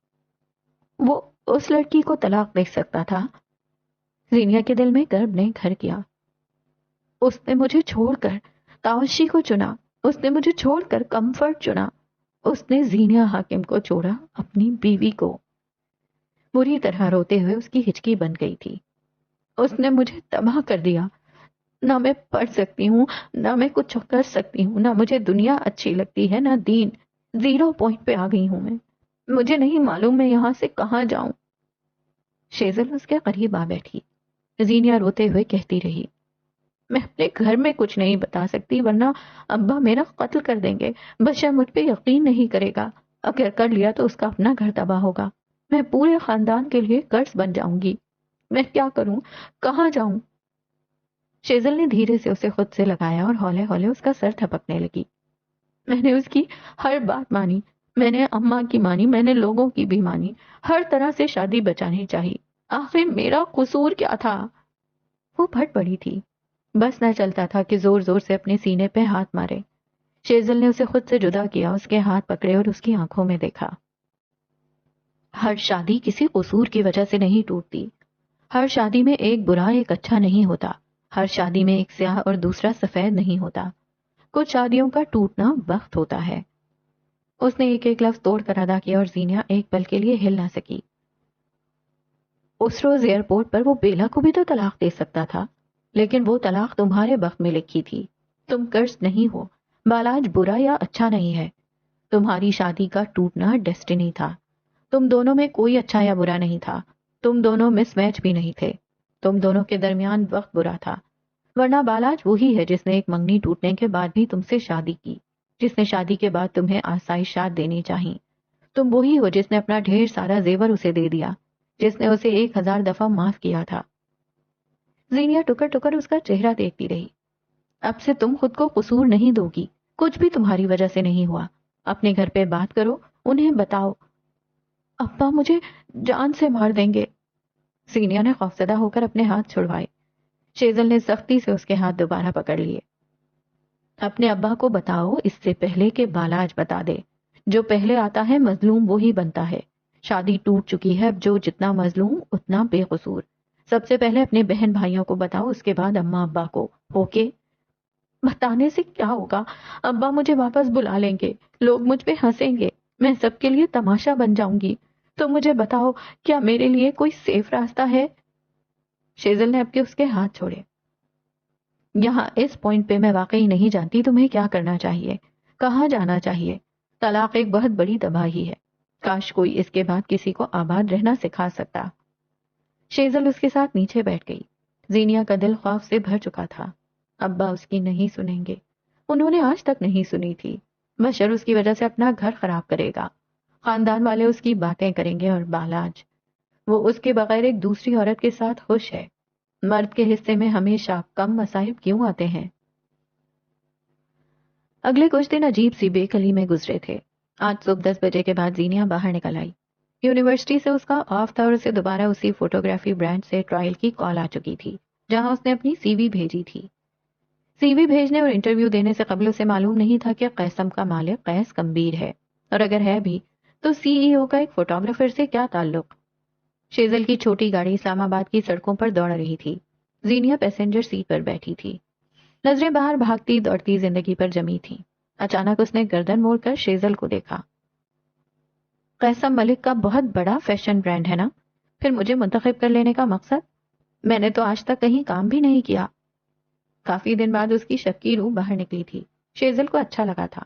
وہ اس لڑکی کو طلاق دے سکتا تھا۔ زینیا کے دل میں گرب نے گھر کیا۔ اس نے مجھے چھوڑ کر تاوشی کو چنا، اس نے مجھے چھوڑ کر کمفرٹ چنا، اس نے زینیا حاکم کو چھوڑا، اپنی بیوی کو۔ بری طرح روتے ہوئے اس کی ہچکی بن گئی تھی۔ اس نے مجھے تباہ کر دیا۔ نہ میں پڑھ سکتی ہوں، نہ میں کچھ کر سکتی ہوں، نہ مجھے دنیا اچھی لگتی ہے، نہ دین۔ 0 پوائنٹ پہ آ گئی ہوں میں۔ مجھے نہیں معلوم میں یہاں سے کہاں جاؤں۔ شیزل اس کے قریب آ بیٹھی۔ زینیا روتے ہوئے کہتی رہی، میں اپنے گھر میں کچھ نہیں بتا سکتی، ورنہ ابا میرا قتل کر دیں گے۔ بشر مجھ پہ یقین نہیں کرے گا، اگر کر لیا تو اس کا اپنا گھر تباہ ہوگا، میں پورے خاندان کے لیے قرض بن جاؤں گی۔ میں کیا کروں، کہاں جاؤں؟ شیزل نے دھیرے سے اسے خود سے لگایا اور ہولے ہولے اس کا سر تھپکنے لگی۔ میں نے اس کی ہر بات مانی، میں نے اماں کی مانی، میں نے لوگوں کی بھی مانی، ہر طرح سے شادی بچانی چاہی۔ آخر میرا قصور کیا تھا؟ وہ پھٹ پڑی تھی۔ بس نہ چلتا تھا کہ زور زور سے اپنے سینے پہ ہاتھ مارے۔ شیزل نے اسے خود سے جدا کیا، اس کے ہاتھ پکڑے اور اس کی آنکھوں میں دیکھا۔ ہر شادی کسی قصور کی وجہ سے نہیں ٹوٹتی۔ ہر شادی میں ایک برا ایک اچھا نہیں ہوتا۔ ہر شادی میں ایک سیاہ اور دوسرا سفید نہیں ہوتا۔ کچھ شادیوں کا ٹوٹنا وقت ہوتا ہے۔ اس نے ایک ایک لفظ توڑ کر ادا کیا اور زینیا ایک پل کے لیے ہل نہ سکی۔ اس روز ایئرپورٹ پر وہ بیلا کو بھی تو طلاق دے سکتا تھا، لیکن وہ طلاق تمہارے وقت میں لکھی تھی۔ تم قرض نہیں ہو، بالاج برا یا اچھا نہیں ہے۔ تمہاری شادی کا ٹوٹنا ڈیسٹینی تھا۔ تم دونوں میں کوئی اچھا یا برا نہیں تھا، تم دونوں مس میچ بھی نہیں تھے، تم دونوں کے درمیان وقت برا تھا۔ ورنہ بالاج وہی ہے جس نے ایک منگنی ٹوٹنے کے بعد بھی تم سے شادی کی، جس نے شادی کے بعد تمہیں آسائشات دینی چاہیے۔ تم وہی ہو جس نے اپنا ڈھیر سارا زیور اسے دے دیا، جس نے اسے 1000 دفعہ معاف کیا تھا۔ زینیا ٹکر ٹکر اس کا چہرہ دیکھتی رہی۔ اب سے تم خود کو قصور نہیں دو گی، کچھ بھی تمہاری وجہ سے نہیں ہوا۔ اپنے گھر پہ بات کرو، انہیں بتاؤ۔ ابا مجھے جان سے مار دیں گے۔ زینیا نے خوفزدہ ہو کر اپنے ہاتھ چھڑوائے۔ شیزل نے سختی سے اس کے ہاتھ دوبارہ پکڑ لیے۔ اپنے ابا کو بتاؤ اس سے پہلے کہ بالاج بتا دے. جو پہلے آتا ہے مظلوم وہی بنتا ہے. شادی ٹوٹ چکی ہے، اب جو جتنا مظلوم اتنا بے قصور. سب سے پہلے اپنے بہن بھائیوں کو بتاؤ، اس کے بعد اماں ابا کو. اوکے؟ بتانے سے کیا ہوگا؟ ابا مجھے واپس بلا لیں گے، لوگ مجھ پہ ہنسیں گے، میں سب کے لیے تماشا بن جاؤں گی. تو مجھے بتاؤ، کیا میرے لیے کوئی سیف راستہ ہے؟ شیزل نے اب کے اس کے ہاتھ چھوڑے. یہاں اس پوائنٹ پہ میں واقعی نہیں جانتی تمہیں کیا کرنا چاہیے، کہاں جانا چاہیے. طلاق ایک بہت بڑی تباہی ہے. کاش کوئی اس کے بعد کسی کو آباد رہنا سکھا سکتا. شیزل اس کے ساتھ نیچے بیٹھ گئی. زینیا کا دل خوف سے بھر چکا تھا. ابا اس کی نہیں سنیں گے، انہوں نے آج تک نہیں سنی تھی. بشر اس کی وجہ سے اپنا گھر خراب کرے گا، خاندان والے اس کی باتیں کریں گے، اور بالاج وہ اس کے بغیر ایک دوسری عورت کے ساتھ خوش ہے. مرد کے حصے میں ہمیشہ کم مصائب کیوں آتے ہیں؟ اگلے کچھ دن عجیب سی بے کلی میں گزرے تھے. آج صبح 10 بجے کے بعد زینیا باہر نکل آئی. یونیورسٹی سے اس کا آف تھا اور اسے دوبارہ اسی فوٹوگرافی برانڈ سے ٹرائل کی کال آ چکی تھی جہاں اس نے اپنی سی وی بھیجی تھی. سی وی بھیجنے اور انٹرویو دینے سے قبل اسے معلوم نہیں تھا کہ قیسم کا مالک قیس کمبیر ہے، اور اگر ہے بھی تو سی ای او کا ایک فوٹوگرافر سے کیا تعلق؟ شیزل کی چھوٹی گاڑی اسلام آباد کی سڑکوں پر دوڑ رہی تھی. زینیا پیسنجر سیٹ پر بیٹھی تھی. نظریں باہر بھاگتی دوڑتی زندگی پر جمی تھی. اچانک اس نے گردن موڑ کر شیزل کو دیکھا. قیسم ملک کا بہت بڑا فیشن برانڈ ہے نا؟ پھر مجھے منتخب کر لینے کا مقصد؟ میں نے تو آج تک کہیں کام بھی نہیں کیا. کافی دن بعد اس کی شکی روح باہر نکلی تھی. شیزل کو اچھا لگا تھا.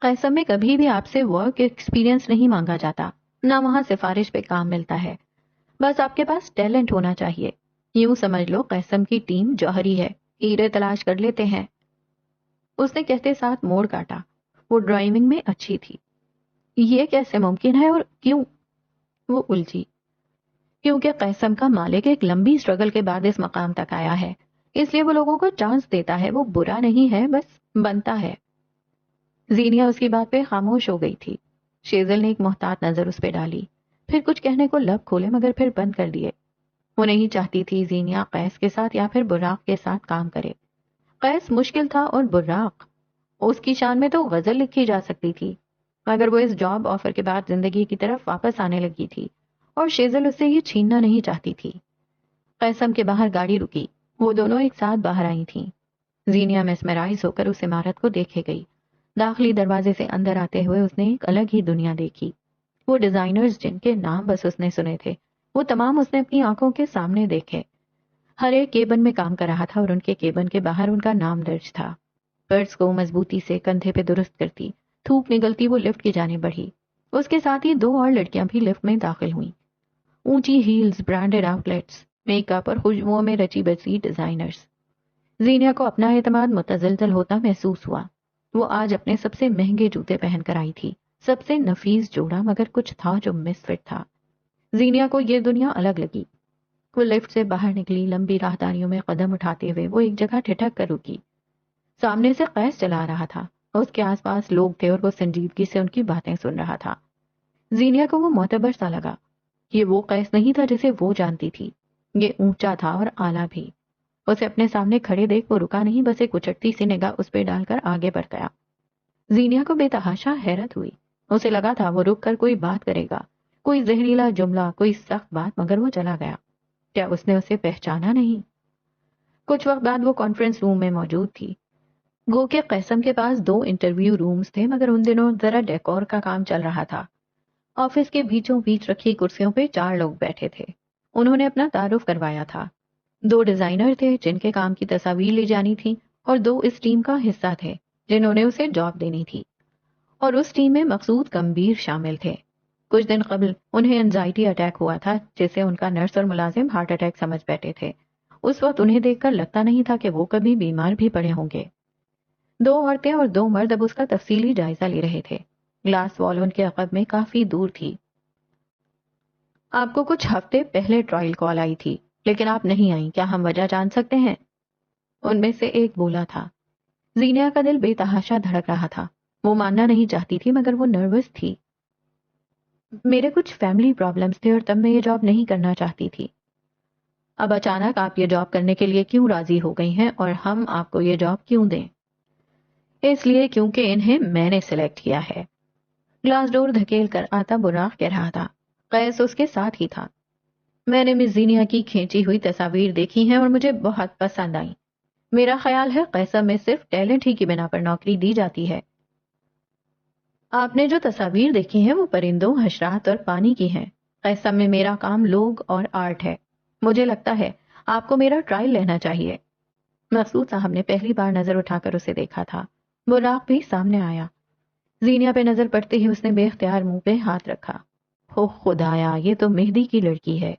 قیسم میں کبھی بھی آپ سے ورک ایکسپیرینس نہیں مانگا جاتا، نہ وہاں سفارش پہ کام ملتا ہے. بس آپ کے پاس ٹیلنٹ ہونا چاہیے. یوں سمجھ لو قیسم کی ٹیم جوہری ہے، ہیرے تلاش کر لیتے ہیں. اس نے کہتے ساتھ موڑ کاٹا. وہ ڈرائیونگ میں اچھی تھی. یہ کیسے ممکن ہے اور کیوں؟ وہ الجھی. کیونکہ قیسم کا مالک ایک لمبی سٹرگل کے بعد اس مقام تک آیا ہے، اس لیے وہ لوگوں کو چانس دیتا ہے. وہ برا نہیں ہے، بس بنتا ہے. زینیا اس کی بات پہ خاموش ہو گئی تھی. شیزل نے ایک محتاط نظر اس پہ ڈالی، پھر کچھ کہنے کو لب کھولے مگر پھر بند کر دیے. وہ نہیں چاہتی تھی زینیا قیس کے ساتھ یا پھر براق کے ساتھ کام کرے. قیس مشکل تھا اور براق اس کی شان میں تو غزل لکھی جا سکتی تھی. مگر وہ اس جاب آفر کے بعد زندگی کی طرف واپس آنے لگی تھی اور شیزل اس سے یہ چھیننا نہیں چاہتی تھی. قیسم کے باہر گاڑی رکی. وہ دونوں ایک ساتھ باہر آئی تھیں. زینیا میسمرائز ہو کر اس عمارت کو دیکھے گئی. داخلی دروازے سے اندر آتے ہوئے اس نے ایک الگ ہی دنیا دیکھی. وہ ڈیزائنرز جن کے نام بس اس نے سنے تھے، وہ تمام اس نے اپنی آنکھوں کے سامنے دیکھے. ہر ایک کیبن میں کام کر رہا تھا اور ان کے کیبن کے باہر ان کا نام درج تھا. پرس کو مضبوطی سے کندھے پہ درست کرتی، تھوک نگلتی وہ لفٹ کی جانب بڑھی. اس کے ساتھ ہی 2 اور لڑکیاں بھی لفٹ میں داخل ہوئیں. اونچی heels, branded outlets, makeup اور خوشبوؤں میں رچی بسی ڈیزائنرز. زینیا کو اپنا اعتماد متزلزل ہوتا محسوس ہوا. وہ آج اپنے سب سے مہنگے جوتے پہن کر آئی تھی، سب سے نفیس جوڑا، مگر کچھ تھا جو مس فٹ تھا. زینیا کو یہ دنیا الگ لگی. وہ لفٹ سے باہر نکلی. لمبی راہداریوں میں قدم اٹھاتے ہوئے وہ ایک جگہ ٹھٹک کر رکی. سامنے سے قیس چلا رہا تھا. اس کے آس پاس لوگ تھے اور وہ سنجیدگی سے ان کی باتیں سن رہا تھا. زینیا کو وہ معتبر سا لگا. یہ وہ قیس نہیں تھا جسے وہ جانتی تھی. یہ اونچا تھا اور اعلیٰ بھی. اسے اپنے سامنے کھڑے دیکھ وہ رکا نہیں، بس ایک اچٹتی سی نگاہ اس پہ ڈال کر آگے بڑھ گیا. زینیا کو بے تحاشا حیرت ہوئی. اسے لگا تھا وہ رک کر کوئی بات کرے گا، کوئی زہریلا جملہ، کوئی سخت بات، مگر وہ چلا گیا. کیا اس نے اسے پہچانا نہیں؟ کچھ وقت بعد وہ کانفرنس روم میں موجود تھی. گو کہ قیسم کے پاس 2 انٹرویو رومز تھے، مگر ان دنوں ذرا ڈیکور کا کام چل رہا تھا. آفس کے بیچوں بیچ رکھی کرسیوں پہ 4 لوگ بیٹھے تھے. انہوں نے اپنا تعارف کروایا تھا. 2 ڈیزائنر تھے جن کے کام کی تصاویر لی جانی تھی، اور 2 اس ٹیم کا حصہ تھے جنہوں نے اسے جاب دینی تھی. اور اس ٹیم میں مقصود کمبیر شامل تھے. کچھ دن قبل انہیں انزائٹی اٹیک ہوا تھا جسے ان کا نرس اور ملازم ہارٹ اٹیک سمجھ بیٹھے تھے. اس وقت انہیں دیکھ کر لگتا نہیں تھا کہ وہ کبھی بیمار بھی پڑے ہوں گے. 2 عورتیں اور 2 مرد اب اس کا تفصیلی جائزہ لے رہے تھے. گلاس وال ان کے عقب میں کافی دور تھی. آپ کو کچھ ہفتے پہلے ٹرائل کال آئی تھی لیکن آپ نہیں آئیں، کیا ہم وجہ جان سکتے ہیں؟ ان میں سے ایک بولا تھا. زینیا کا دل بے تحاشا دھڑک رہا تھا. وہ ماننا نہیں چاہتی تھی مگر وہ نروس تھی. میرے کچھ فیملی پرابلمز تھے اور تب میں یہ جاب نہیں کرنا چاہتی تھی. اب اچانک آپ یہ جاب کرنے کے لیے کیوں راضی ہو گئی ہیں اور ہم آپ کو یہ جاب کیوں دیں؟ اس لیے کیونکہ انہیں میں نے سلیکٹ کیا ہے۔ گلاس ڈور دھکیل کر آتا براق کہہ رہا تھا۔ قیس اس کے ساتھ ہی تھا۔ میں نے مس زینیا کی کھینچی ہوئی تصاویر دیکھی ہیں اور مجھے بہت پسند آئیں۔ میرا خیال ہے قیصر میں صرف ٹیلنٹ ہی کی بنا پر نوکری دی جاتی ہے۔ آپ نے جو تصاویر دیکھی ہیں وہ پرندوں، حشرات اور پانی کی ہیں۔ قیصر میں میرا کام لوگ اور آرٹ ہے۔ مجھے لگتا ہے آپ کو میرا ٹرائل لینا چاہیے۔ مقصود صاحب نے پہلی بار نظر اٹھا کر اسے دیکھا تھا۔ براق بھی سامنے آیا۔ زینیا پہ نظر پڑتے ہی اس نے بے اختیار منہ پہ ہاتھ رکھا۔ ہو خدایا، یہ تو مہدی کی لڑکی ہے۔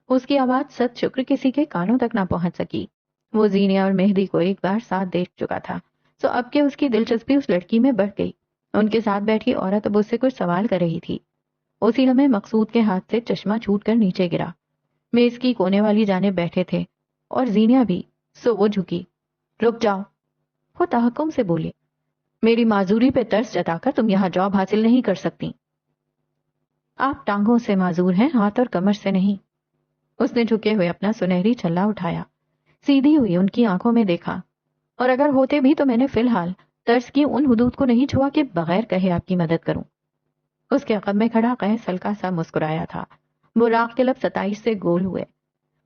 اس کی آواز ست شکر کسی کے کانوں تک نہ پہنچ سکی۔ وہ زینیا اور مہدی کو ایک بار ساتھ دیکھ چکا تھا، سو اب کہ اس کی دلچسپی اس لڑکی میں بڑھ گئی۔ ان کے ساتھ بیٹھی عورت اب اس سے کچھ سوال کر رہی تھی۔ اسی لمحے مقصود کے ہاتھ سے چشمہ چھوٹ کر نیچے گرا۔ میز کی کونے والی جانب بیٹھے تھے اور زینیا بھی، سو وہ جھکی۔ رک جاؤ، وہ تحکم سے بولی۔ میری معذوری پہ ترس جتا کر تم یہاں جاب حاصل نہیں کر سکتی۔ آپ ٹانگوں سے معذور ہیں، ہاتھ اور کمر سے نہیں۔ اس نے جھکے ہوئے اپنا سنہری چھلا اٹھایا، سیدھی ہوئی ان کی آنکھوں میں دیکھا۔ اور اگر ہوتے بھی تو میں نے فی الحال ترس کی ان حدود کو نہیں چھوا کہ بغیر کہے آپ کی مدد کروں۔ اس کے عقب میں کھڑا قیس ہلکا سا مسکرایا تھا۔ براق کے لب 27 سے گول ہوئے۔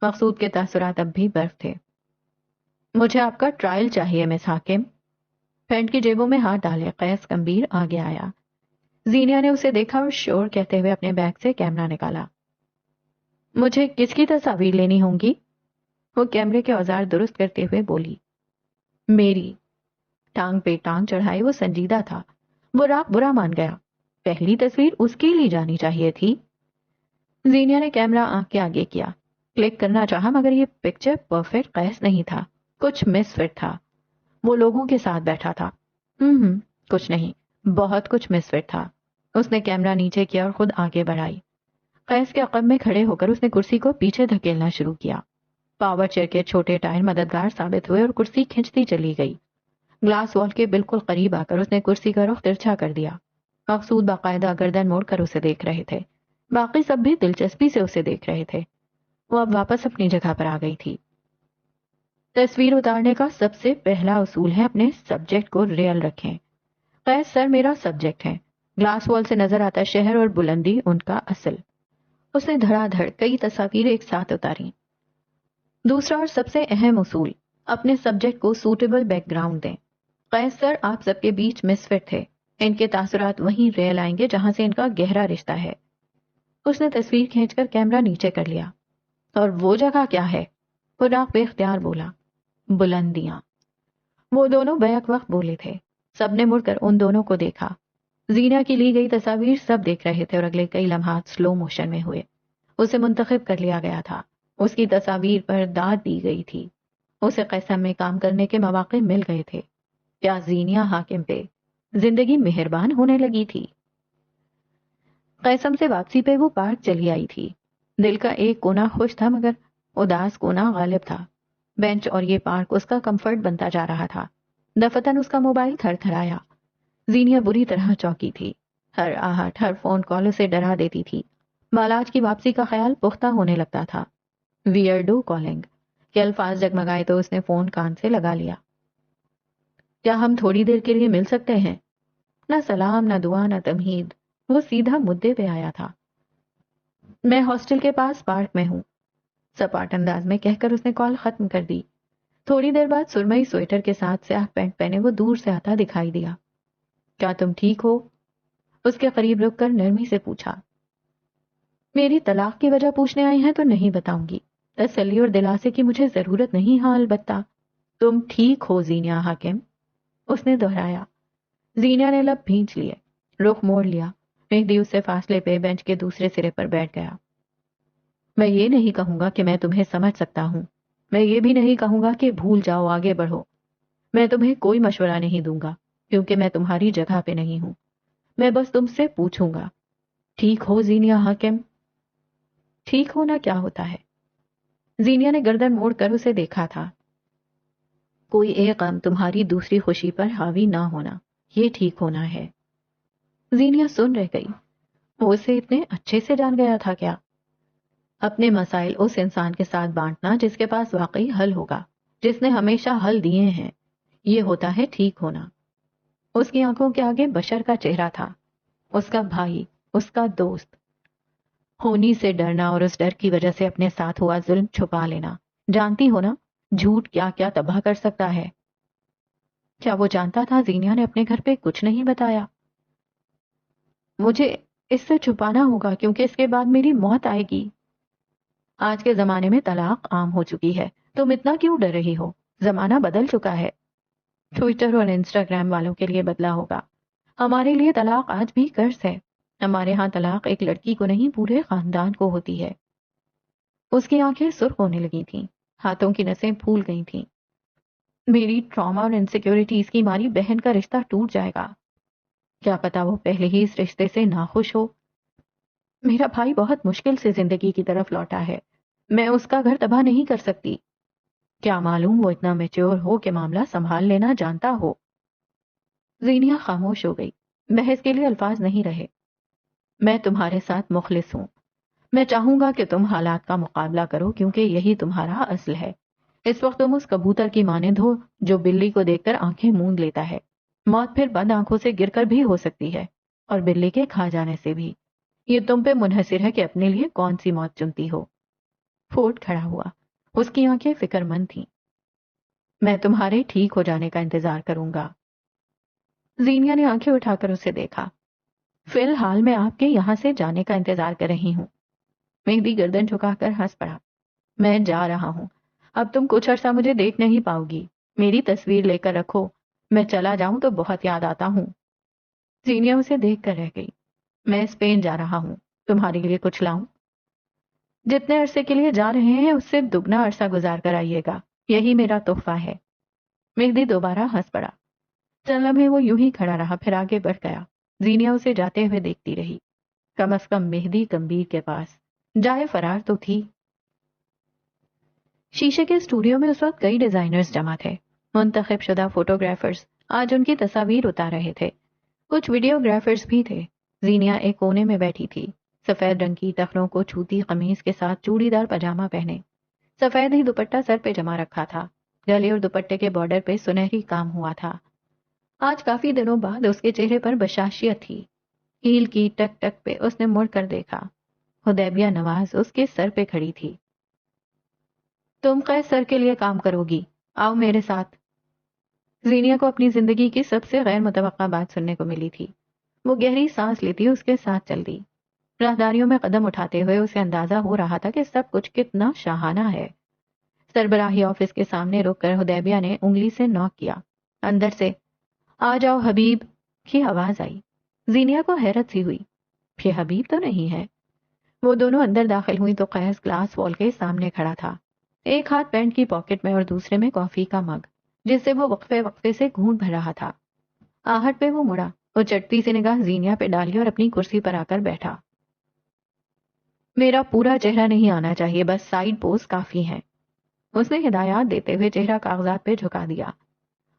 مقصود کے تاثرات اب بھی برف تھے۔ مجھے آپ کا ٹرائل چاہیے مس حاکم۔ پینٹ کی جیبوں میں ہاتھ ڈالے قیس گمبھیر آگے آیا۔ زینیا نے اسے دیکھا اور شور کہتے ہوئے اپنے بیگ سے کیمرہ نکالا۔ مجھے کس کی تصاویر لینی ہوں گی؟ وہ کیمرے کے اوزار درست کرتے ہوئے بولی۔ میری۔ ٹانگ پہ ٹانگ چڑھائے وہ سنجیدہ تھا۔ براق برا مان گیا۔ پہلی تصویر اس کی لی جانی چاہیے تھی۔ زینیا نے کیمرہ آنکھ کے آگے کیا، کلک کرنا چاہا مگر یہ پکچر پرفیکٹ قیس نہیں تھا، کچھ مس فٹ تھا۔ وہ لوگوں کے ساتھ بیٹھا تھا۔ کچھ نہیں، بہت کچھ مس فٹ تھا۔ اس نے کیمرہ نیچے کیا اور خود آگے بڑھائی۔ قیس کے عقب میں کھڑے ہو کر اس نے کرسی کو پیچھے دھکیلنا شروع کیا۔ پاور چیئر کے چھوٹے ٹائر مددگار ثابت ہوئے اور کرسی کھنچتی چلی گئی۔ گلاس وال کے بالکل قریب آ کر اس نے کرسی کا رخ ترچھا کر دیا۔ مقصود باقاعدہ گردن موڑ کر اسے دیکھ رہے تھے۔ باقی سب بھی دلچسپی سے اسے دیکھ رہے تھے۔ وہ اب واپس اپنی جگہ پر آ گئی تھی۔ تصویر اتارنے کا سب سے پہلا اصول ہے اپنے سبجیکٹ کو ریئل رکھیں۔ قیس سر میرا سبجیکٹ ہے۔ گلاس وال سے نظر آتا شہر اور بلندی ان کا اصل۔ اس نے دھڑا دھڑ کئی تصاویر ایک ساتھ اتاری۔ دوسرا اور سب سے اہم اصول، اپنے سبجیکٹ کو سوٹیبل بیک گراؤنڈ دیں۔ قیس سر آپ سب کے بیچ مس فٹ تھے، ان کے تاثرات وہیں ریل آئیں گے جہاں سے ان کا گہرا رشتہ ہے۔ اس نے تصویر کھینچ کر کیمرہ نیچے کر لیا۔ اور وہ جگہ کیا ہے؟ براق بے اختیار بولا۔ بلندیاں۔ وہ دونوں بیک وقت بولے تھے۔ سب نے مڑ کر ان دونوں کو دیکھا۔ زینیا کی لی گئی تصاویر سب دیکھ رہے تھے اور اگلے کئی لمحات سلو موشن میں ہوئے۔ اسے منتخب کر لیا گیا تھا، اس کی تصاویر پر داد دی گئی تھی، اسے قسم میں کام کرنے کے مواقع مل گئے تھے۔ کیا زینیا حاکم پہ زندگی مہربان ہونے لگی تھی؟ قیسم سے واپسی پہ وہ پارک چلی آئی تھی۔ دل کا ایک کونا خوش تھا مگر اداس کونا غالب تھا۔ بینچ اور یہ پارک اس کا کمفرٹ بنتا جا رہا تھا۔ دفتن اس کا موبائل تھر تھرایا۔ زینیا بری طرح چوکی تھی۔ ہر آہٹ، ہر فون کال اسے ڈرا دیتی تھی۔ بالاج کی واپسی کا خیال پختہ ہونے لگتا تھا۔ ویئرڈو کالنگ کے الفاظ جگمگائے تو اس نے فون کان سے لگا لیا۔ کیا ہم تھوڑی دیر کے لیے مل سکتے ہیں؟ نہ سلام، نہ دعا، نہ تمہید، وہ سیدھا مدعے پہ آیا تھا۔ میں ہاسٹل کے پاس پارک میں ہوں، سپاٹ انداز میں کہہ کر اس نے کال ختم کر دی۔ تھوڑی دیر بعد سرمئی سویٹر کے ساتھ سیاہ پینٹ پہنے وہ دور سے آتا دکھائی دیا۔ کیا تم ٹھیک ہو؟ اس کے قریب رک کر نرمی سے پوچھا۔ میری طلاق کی وجہ پوچھنے آئی ہیں تو نہیں بتاؤں گی، تسلی اور دلاسے کی مجھے ضرورت نہیں، ہاں البتہ تم ٹھیک ہو زینیا حاکم، اس نے دہرایا۔ زینیا نے لب بھینچ لیے، رخ موڑ لیا۔ مہدی اس سے فاصلے پہ بینچ کے دوسرے سرے پر بیٹھ گیا۔ میں یہ نہیں کہوں گا کہ میں تمہیں سمجھ سکتا ہوں، میں یہ بھی نہیں کہوں گا کہ بھول جاؤ، آگے بڑھو۔ میں تمہیں کوئی مشورہ نہیں دوں گا کیونکہ میں تمہاری جگہ پہ نہیں ہوں۔ میں بس تم سے پوچھوں گا، ٹھیک ہو زینیا حاکم؟ ٹھیک ہونا کیا ہوتا ہے؟ زینیا نے گردن موڑ کر اسے دیکھا تھا۔ کوئی ایک غم تمہاری دوسری خوشی پر حاوی نہ ہونا، یہ ٹھیک ہونا ہے۔ زینیا سن رہ گئی۔ وہ اسے اتنے اچھے سے جان گیا تھا کیا؟ اپنے مسائل اس انسان کے ساتھ بانٹنا جس کے پاس واقعی حل ہوگا، جس نے ہمیشہ حل دیے ہیں، یہ ہوتا ہے ٹھیک ہونا۔ اس کی آنکھوں کے آگے بشر کا چہرہ تھا، اس کا بھائی، اس کا دوست۔ ہونی سے ڈرنا اور اس ڈر کی وجہ سے اپنے ساتھ ہوا ظلم چھپا لینا، جانتی ہو نا جھوٹ کیا کیا تباہ کر سکتا ہے۔ کیا وہ جانتا تھا زینیا نے اپنے گھر پہ کچھ نہیں بتایا؟ مجھے اس سے چھپانا ہوگا کیونکہ اس کے بعد میری موت آئے گی۔ آج کے زمانے میں طلاق عام ہو چکی ہے، تم اتنا کیوں ڈر رہی ہو؟ زمانہ بدل چکا ہے۔ ٹویٹر اور انسٹاگرام والوں کے لیے بدلا ہوگا، ہمارے لیے طلاق آج بھی قرض ہے۔ ہمارے ہاں طلاق ایک لڑکی کو نہیں پورے خاندان کو ہوتی ہے۔ اس کی آنکھیں سرخ ہونے لگی تھیں، ہاتھوں کی نسیں پھول گئی تھیں۔ میری ٹراما اور انسیکیورٹیز کی ماری بہن کا رشتہ ٹوٹ جائے گا۔ کیا پتا وہ پہلے ہی اس رشتے سے ناخوش ہو۔ میرا بھائی بہت مشکل سے زندگی کی طرف لوٹا ہے، میں اس کا گھر تباہ نہیں کر سکتی۔ کیا معلوم وہ اتنا میچور ہو کہ معاملہ سنبھال لینا جانتا ہو۔ زینیا خاموش ہو گئی، بحث کے لیے الفاظ نہیں رہے۔ میں تمہارے ساتھ مخلص ہوں، میں چاہوں گا کہ تم حالات کا مقابلہ کرو کیونکہ یہی تمہارا اصل ہے۔ اس وقت تم اس کبوتر کی مانند ہو جو بلی کو دیکھ کر آنکھیں موند لیتا ہے۔ موت پھر بند آنکھوں سے گر کر بھی ہو سکتی ہے اور بلی کے کھا جانے سے بھی۔ یہ تم پہ منحصر ہے کہ اپنے لیے کون سی موت چنتی ہو۔ فورڈ کھڑا ہوا، اس کی آنکھیں فکر مند تھیں۔ میں تمہارے ٹھیک ہو جانے کا انتظار کروں گا۔ زینیا نے آنکھیں اٹھا کر اسے دیکھا۔ فی الحال میں آپ کے یہاں سے جانے کا انتظار کر رہی ہوں۔ مہدی گردن جھکا کر ہنس پڑا۔ میں جا رہا ہوں، اب تم کچھ عرصہ مجھے دیکھ نہیں پاؤ گی۔ میری تصویر لے کر رکھو، میں چلا جاؤں تو بہت یاد آتا ہوں۔ زینیا اسے دیکھ کر رہ گئی۔ میں اسپین جا رہا ہوں، تمہارے لیے کچھ لاؤں؟ جتنے عرصے کے لیے جا رہے ہیں اس سے دگنا عرصہ گزار کر آئیے گا، یہی میرا تحفہ ہے۔ مہدی دوبارہ ہنس پڑا۔ چند لمحے وہ یوں ہی کھڑا رہا، پھر آگے بڑھ گیا۔ زینیا اسے جاتے ہوئے دیکھتی رہی۔ کم از کم مہدی کمبیر کے پاس جائے فرار تو تھی۔ شیشے کے اسٹوڈیو میں اس وقت کئی ڈیزائنرز جمع تھے۔ منتخب شدہ فوٹوگرافرز آج ان کی تصاویر اتار رہے تھے۔ کچھ ویڈیوگرافرز بھی تھے۔ زینیا ایک کونے میں بیٹھی تھی، سفید رنگ کی ٹخنوں کو چھوتی قمیض کے ساتھ چوڑی دار پاجامہ پہنے، سفید ہی دوپٹہ سر پہ جما رکھا تھا۔ گلے اور دوپٹے کے بارڈر پہ سنہری کام ہوا تھا۔ آج کافی دنوں بعد اس کے چہرے پر بشاشیت تھی۔ ہیل کی ٹک ٹک پہ اس نے مڑ کر دیکھا۔ حدیبیہ نواز اس کے سر پہ کھڑی تھی۔ تم قیصر کے لیے کام کرو گی، آؤ میرے ساتھ۔ زینیا کو اپنی زندگی کی سب سے غیر متوقع بات سننے کو ملی تھی۔ وہ گہری سانس لیتی اس کے ساتھ چل دی۔ راہداریوں میں قدم اٹھاتے ہوئے اسے اندازہ ہو رہا تھا کہ سب کچھ کتنا شاہانہ ہے۔ سربراہی آفس کے سامنے رک کر حدیبیہ نے انگلی سے نوک کیا۔ اندر سے آ جاؤ حبیب کی آواز آئی۔ زینیا کو حیرت سی ہوئی، یہ حبیب تو نہیں ہے۔ وہ دونوں اندر داخل ہوئی تو قیس گلاس وال کے سامنے کھڑا تھا، ایک ہاتھ پینٹ کی پاکٹ میں اور دوسرے میں کافی کا مگ جس سے وہ وقفے وقفے سے گھونٹ بھر رہا تھا۔ آہٹ پہ وہ مڑا، وہ چٹتی سی نگاہ زینیا پہ ڈالی اور اپنی کرسی پر آ کر بیٹھا۔ میرا پورا چہرہ نہیں آنا چاہیے، بس سائیڈ پوز کافی ہیں۔ اس نے ہدایات دیتے ہوئے چہرہ کاغذات پہ جھکا دیا۔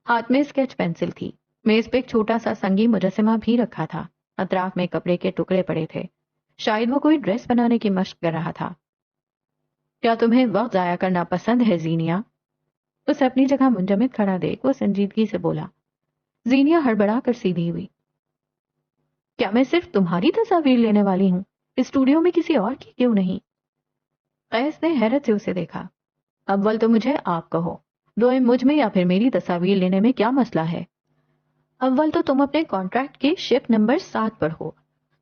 ہاتھ میں اسکیچ پینسل تھی۔ میز پہ ایک چھوٹا سا سنگی مجسمہ بھی رکھا تھا۔ اطراف میں کپڑے کے ٹکڑے پڑے تھے، شاید وہ کوئی ڈریس بنانے کی مشق کر رہا تھا۔ کیا تمہیں وقت ضائع کرنا پسند ہے زینیا؟ اسے اپنی جگہ منجمد کھڑا دیکھ وہ سنجیدگی سے بولا۔ زینیا ہڑبڑا کر سیدھی ہوئی۔ کیا میں صرف تمہاری تصاویر لینے والی ہوں؟ اسٹوڈیو میں کسی اور کی کیوں نہیں؟ قیس نے حیرت سے اسے دیکھا۔ اول تو مجھے آپ کہو، دوئم مجھ میں یا پھر میری تصاویر لینے میں کیا مسئلہ ہے؟ اول تو تم اپنے کانٹریکٹ کے شپ نمبر 7 پر ہو۔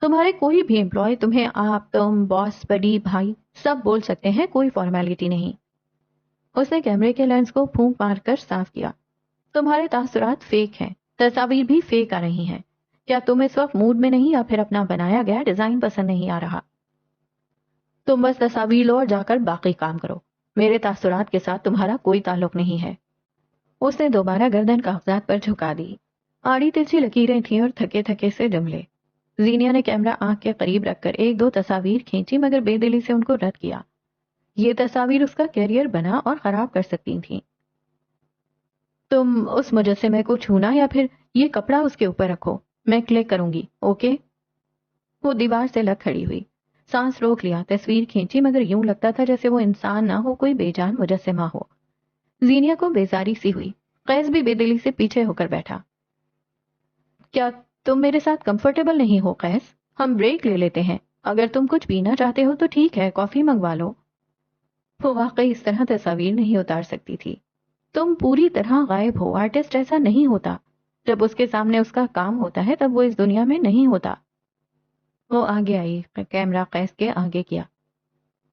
تمہارے کوئی بھی امپلائی تمہیں آپ، تم، باس، بڈی، بھائی سب بول سکتے ہیں، کوئی فارمیلٹی نہیں۔ اس نے کیمرے کے لینس کو پھونک مار کر صاف کیا۔ تمہارے تاثرات فیک ہیں، تصاویر بھی فیک آ رہی ہیں۔ کیا تم اس وقت موڈ میں نہیں یا پھر اپنا بنایا گیا ڈیزائن پسند نہیں آ رہا؟ تم بس تصاویر لو اور جا کر باقی کام کرو، میرے تاثرات کے ساتھ تمہارا کوئی تعلق نہیں ہے۔ اس نے دوبارہ گردن کاغذات پر جھکا دی۔ آڑی ترچھی لکیریں تھیں اور تھکے تھکے سے جملے۔ زینیا نے کیمرہ آنکھ کے قریب رکھ کر ایک دو تصاویر کھینچی مگر بے دلی سے ان کو رد کیا۔ یہ تصاویر اس کا کیریئر بنا اور خراب کر سکتی تھیں۔ تم اس مجسمے کو چھونا یا پھر یہ کپڑا اس کے اوپر رکھو، میں کلک کروں گی، اوکے؟ وہ دیوار سے لگ کھڑی ہوئی، سانس روک لیا، تصویر کھینچی مگر یوں لگتا تھا جیسے وہ انسان نہ ہو، کوئی بے جان مجسمہ ہو۔ زینیا کو بیزاری سی ہوئی۔ قیس بھی بے دلی سے پیچھے ہو کر بیٹھا۔ کیا تم میرے ساتھ کمفرٹیبل نہیں ہو قیس؟ ہم بریک لے لیتے ہیں، اگر تم کچھ پینا چاہتے ہو تو ٹھیک ہے، کافی منگوا لو۔ وہ واقعی اس طرح تصاویر نہیں اتار سکتی تھی۔ تم پوری طرح غائب ہو، آرٹسٹ ایسا نہیں ہوتا، جب اس کے سامنے اس کا کام ہوتا ہے تب وہ اس دنیا میں نہیں ہوتا۔ وہ آگے آئی، کیمرہ قیس کے آگے کیا۔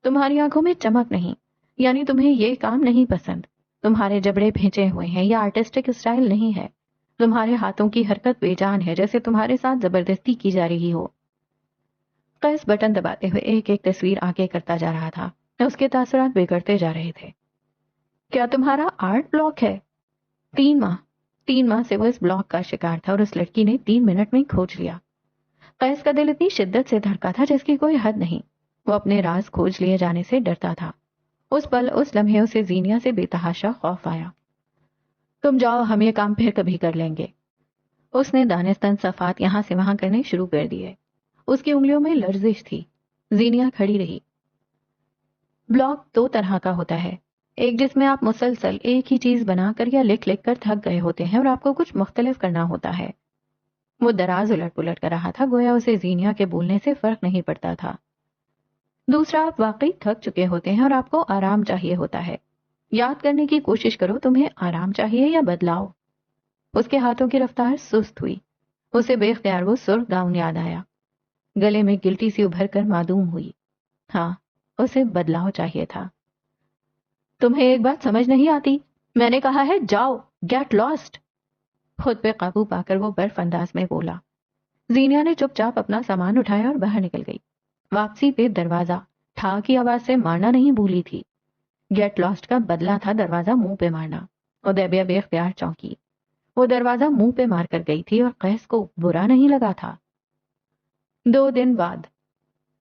تمہاری آنکھوں میں چمک نہیں، یعنی تمہیں یہ کام نہیں پسند، تمہارے جبڑے بھیجے ہوئے ہیں، یہ آرٹسٹک اسٹائل نہیں ہے، تمہارے ہاتھوں کی حرکت بے جان ہے، جیسے تمہارے ساتھ زبردستی کی جا رہی ہو۔ قیس بٹن دباتے ہوئے ایک ایک تصویر آگے کرتا جا رہا تھا، اس کے تاثرات بگڑتے جا رہے تھے۔ کیا تمہارا آرٹ بلاک ہے؟ 3 ماہ، 3 ماہ سے وہ اس بلاک کا شکار تھا اور اس لڑکی نے 3 منٹ میں کھوج لیا۔ قیس کا دل اتنی شدت سے دھڑکا تھا جس کی کوئی حد نہیں، وہ اپنے راز کھوج لیے جانے سے ڈرتا تھا۔ اس پل، اس لمحے اسے زینیا سے بے تحاشا خوف آیا۔ تم جاؤ، ہم یہ کام پھر کبھی کر لیں گے۔ اس نے دانستان صفات یہاں سے وہاں کرنے شروع کر دیے۔ اس کی انگلیوں میں لرزش تھی۔ زینیا کھڑی رہی۔ بلاک 2 طرح کا ہوتا ہے، ایک جس میں آپ مسلسل ایک ہی چیز بنا کر یا لکھ لکھ کر تھک گئے ہوتے ہیں اور آپ کو کچھ مختلف کرنا ہوتا ہے۔ وہ دراز الٹ پلٹ کر رہا تھا، گویا اسے زینیا کے بولنے سے فرق نہیں پڑتا تھا۔ دوسرا، آپ واقعی تھک چکے ہوتے ہیں اور آپ کو آرام چاہیے ہوتا ہے۔ یاد کرنے کی کوشش کرو، تمہیں آرام چاہیے یا بدلاؤ؟ اس کے ہاتھوں کی رفتار سست ہوئی۔ اسے بے اختیار وہ سرخ گاؤن یاد آیا، گلے میں گلٹی سی ابھر کر معدوم ہوئی۔ ہاں، اسے بدلاؤ چاہیے تھا۔ تمہیں ایک بات سمجھ نہیں آتی؟ میں نے کہا ہے جاؤ، گیٹ لاسٹ۔ خود پہ قابو پا کر وہ برف انداز میں بولا۔ زینیا نے چپ چاپ اپنا سامان اٹھایا اور باہر نکل گئی۔ واپسی پہ دروازہ ٹھا کی آواز سے مارنا نہیں بھولی تھی۔ گیٹ لاسٹ کا بدلہ تھا دروازہ منہ پہ مارنا۔ ادیبیہ بے اختیار چونکی۔ وہ دروازہ منہ پہ مار کر گئی تھی اور قیس کو برا نہیں لگا تھا۔ 2 دن بعد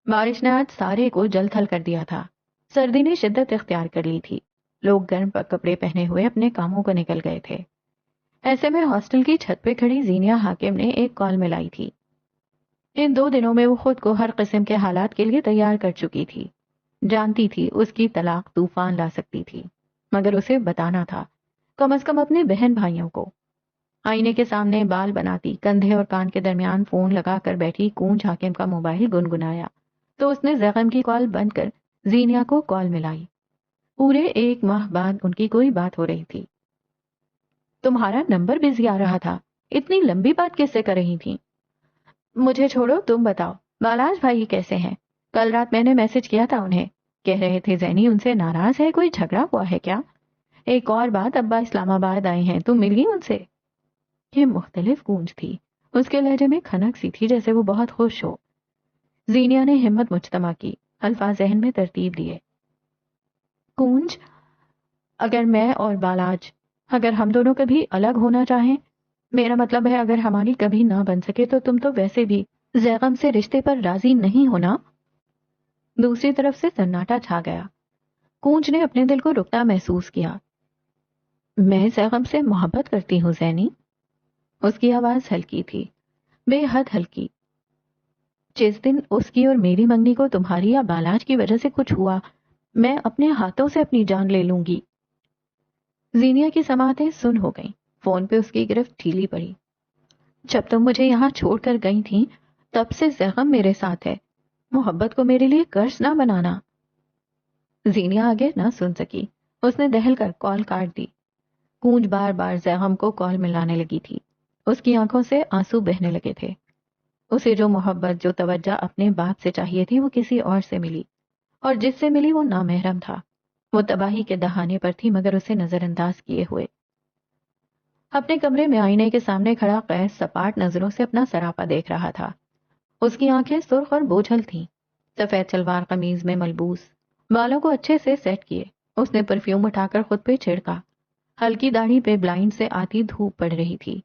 بارش نے آج سارے کو جل تھل کر دیا تھا۔ سردی نے شدت اختیار کر لی تھی۔ لوگ گرم کپڑے پہنے ہوئے اپنے کاموں کو نکل گئے تھے۔ ایسے میں ہاسٹل کی چھت پہ کھڑی زینیا حاکم نے ایک کال ملائی تھی۔ ان 2 دنوں میں وہ خود کو ہر قسم کے حالات کے لیے تیار کر چکی تھی۔ جانتی تھی اس کی طلاق طوفان لا سکتی تھی، مگر اسے بتانا تھا، کم از کم اپنے بہن بھائیوں کو۔ آئینے کے سامنے بال بناتی، کندھے اور کان کے درمیان فون لگا کر بیٹھی کونج حاکم کا موبائل گنگنایا تو اس نے زخم کی کال بند کر زینیا کو کال ملائی۔ پورے 1 ماہ بعد ان کی کوئی بات ہو رہی تھی۔ تمہارا نمبر بزی آ رہا تھا، اتنی لمبی بات کس سے کر رہی تھی؟ مجھے چھوڑو، تم بتاؤ بالاج بھائی کیسے ہیں؟ کل رات میں نے میسج کیا تھا انہیں، کہہ رہے تھے زینی ان سے ناراض ہے، کوئی جھگڑا ہوا ہے کیا؟ ایک اور بات، ابا اسلام آباد آئے ہیں، تم مل گئی ان سے؟ یہ مختلف گونج تھی، اس کے لہجے میں کھنک سی تھی جیسے وہ بہت خوش ہو۔ زینیا نے ہمت مجتمع کی، الفاظ ذہن میں ترتیب دیے۔ گونج، اگر میں اور بالاج، اگر ہم دونوں کبھی الگ ہونا چاہیں، میرا مطلب ہے اگر ہماری کبھی نہ بن سکے تو تم تو ویسے بھی زیغم سے رشتے پر راضی نہیں ہونا؟ دوسری طرف سے سناٹا چھا گیا۔ کونج نے اپنے دل کو رکتا محسوس کیا۔ میں زیغم سے محبت کرتی ہوں زینی۔ اس کی آواز ہلکی تھی، بے حد ہلکی۔ جس دن اس کی اور میری منگنی کو تمہاری یا بالاج کی وجہ سے کچھ ہوا، میں اپنے ہاتھوں سے اپنی جان لے لوں گی۔ زینیا کی سماعتیں سن ہو گئیں، فون پہ اس کی گرفت ڈھیلی پڑی۔ جب تم مجھے یہاں چھوڑ کر گئی تھی تب سے زخم میرے ساتھ ہے، محبت کو میرے لیے قرض نہ بنانا۔ زینیا آگے نہ سن سکی، اس نے دہل کر کال کاٹ دی۔ کونج بار بار زخم کو کال ملانے لگی تھی، اس کی آنکھوں سے آنسو بہنے لگے تھے۔ اسے جو محبت، جو توجہ اپنے باپ سے چاہیے تھی وہ کسی اور سے ملی، اور جس سے ملی وہ نامحرم تھا۔ وہ تباہی کے دہانے پر تھی مگر اسے نظر انداز کیے ہوئے۔ اپنے کمرے میں آئینے کے سامنے کھڑا قیس سپاٹ نظروں سے اپنا سراپا دیکھ رہا تھا۔ اس کی آنکھیں سرخ اور بوجھل تھیں، سفید شلوار قمیض میں ملبوس، بالوں کو اچھے سے سیٹ کیے۔ اس نے پرفیوم اٹھا کر خود پہ چھڑکا، ہلکی داڑھی پہ بلائنڈ سے آتی دھوپ پڑ رہی تھی۔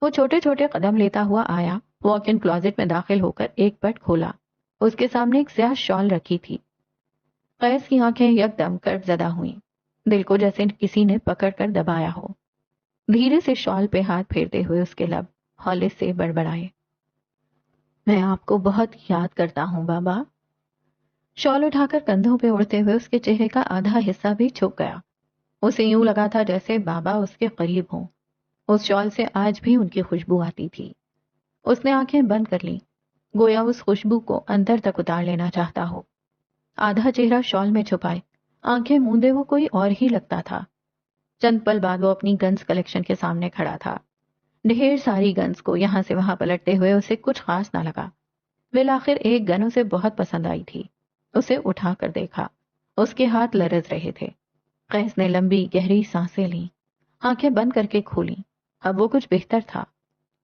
وہ چھوٹے چھوٹے قدم لیتا ہوا آیا، واک ان کلوزٹ میں داخل ہو کر ایک پٹ کھولا۔ اس کے سامنے ایک سیاہ شال رکھی تھی۔ قیس کی آنکھیں یکدم کرب زدہ ہوئیں، دل کو جیسے کسی نے پکڑ کر دبایا ہو۔ دھیرے سے شال پہ ہاتھ پھیرتے ہوئے اس کے لب ہولے سے بڑبڑائے، میں آپ کو بہت یاد کرتا ہوں بابا۔ شال اٹھا کر کندھوں پہ اڑتے ہوئے اس کے چہرے کا آدھا حصہ بھی چھپ گیا۔ اسے یوں لگا تھا جیسے بابا اس کے قریب ہوں۔ اس شال سے آج بھی ان کی خوشبو آتی تھی، اس نے آنکھیں بند کر لیں، گویا اس خوشبو کو اندر تک اتار لینا چاہتا ہو۔ آدھا چہرہ شال میں چھپائے، آنکھیں موندے وہ کوئی اور ہی لگتا تھا۔ چند پل بعد وہ اپنی گنز کلیکشن کے سامنے کھڑا تھا۔ ڈھیر ساری گنز کو یہاں سے وہاں پلٹتے ہوئے اسے کچھ خاص نہ لگا۔ بالآخر ایک گن اسے بہت پسند آئی تھی۔ اسے اٹھا کر دیکھا، اس کے ہاتھ لرز رہے تھے۔ قیس نے لمبی گہری سانسیں لیں، آنکھیں بند کر کے کھولیں۔ اب وہ کچھ بہتر تھا۔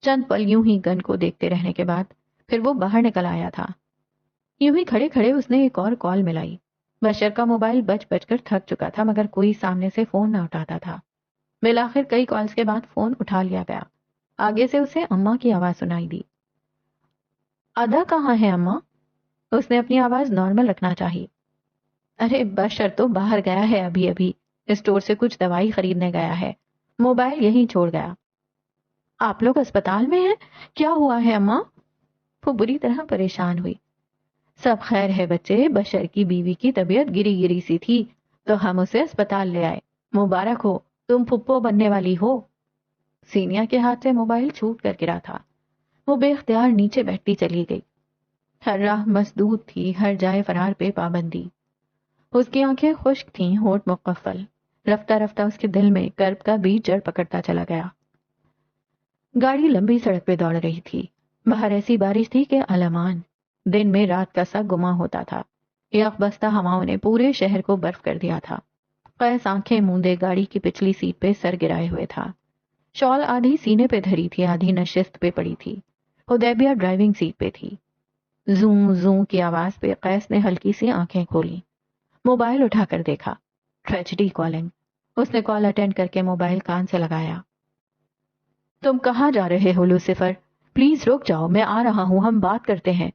چند پل یوں ہی گن کو دیکھتے رہنے کے بعد پھر وہ باہر نکل آیا تھا۔ یوں ہی کھڑے کھڑے اس نے ایک اور کال ملائی۔ بشر کا موبائل بج بج کر تھک چکا تھا، مگر کوئی سامنے سے فون نہ اٹھاتا تھا۔ بالآخر کئی کالز کے بعد فون اٹھا لیا گیا۔ آگے سے اسے اماں کی آواز سنائی دی۔ ادا کہاں ہے اماں؟ اس نے اپنی آواز نارمل رکھنا چاہی۔ ارے بشر تو باہر گیا ہے، ابھی ابھی اسٹور سے کچھ دوائی خریدنے گیا ہے، موبائل یہیں چھوڑ گیا۔ آپ لوگ اسپتال میں ہیں؟ کیا ہوا ہے اماں؟ وہ بری طرح پریشان ہوئی۔ سب خیر ہے بچے، بشر کی بیوی کی طبیعت گری گری سی تھی تو ہم اسے اسپتال لے آئے۔ مبارک ہو، تم پھپھو بننے والی ہو۔ سینیا کے ہاتھ سے موبائل چھوٹ کر گرا تھا۔ وہ بے اختیار نیچے بیٹھتی چلی گئی۔ ہر راہ مسدود تھی، ہر جائے فرار پہ پابندی۔ اس کی آنکھیں خشک تھیں، ہونٹ مقفل۔ رفتہ رفتہ اس کے دل میں کرب کا بیج جڑ پکڑتا چلا گیا۔ گاڑی لمبی سڑک پہ دوڑ رہی تھی۔ باہر ایسی بارش تھی کہ الامان، دن میں رات کا سا گما ہوتا تھا۔ یخ بستہ ہواؤں نے پورے شہر کو برف کر دیا تھا۔ قیس آنکھیں موندے گاڑی کی پچھلی سیٹ پہ سر گرائے ہوئے تھا۔ شال آدھی سینے پہ دھری تھی، آدھی نشست پہ پڑی تھی۔ حدیبیہ ڈرائیونگ سیٹ پہ تھی۔ زوں زوں کی آواز پہ قیس نے ہلکی سی آنکھیں کھولی، موبائل اٹھا کر دیکھا۔ Tragedy calling. اس نے کال اٹینڈ کر کے موبائل کان سے لگایا۔ تم کہاں جا رہے ہو لوسیفر؟ پلیز رک جاؤ، میں آ رہا ہوں، ہم بات کرتے ہیں۔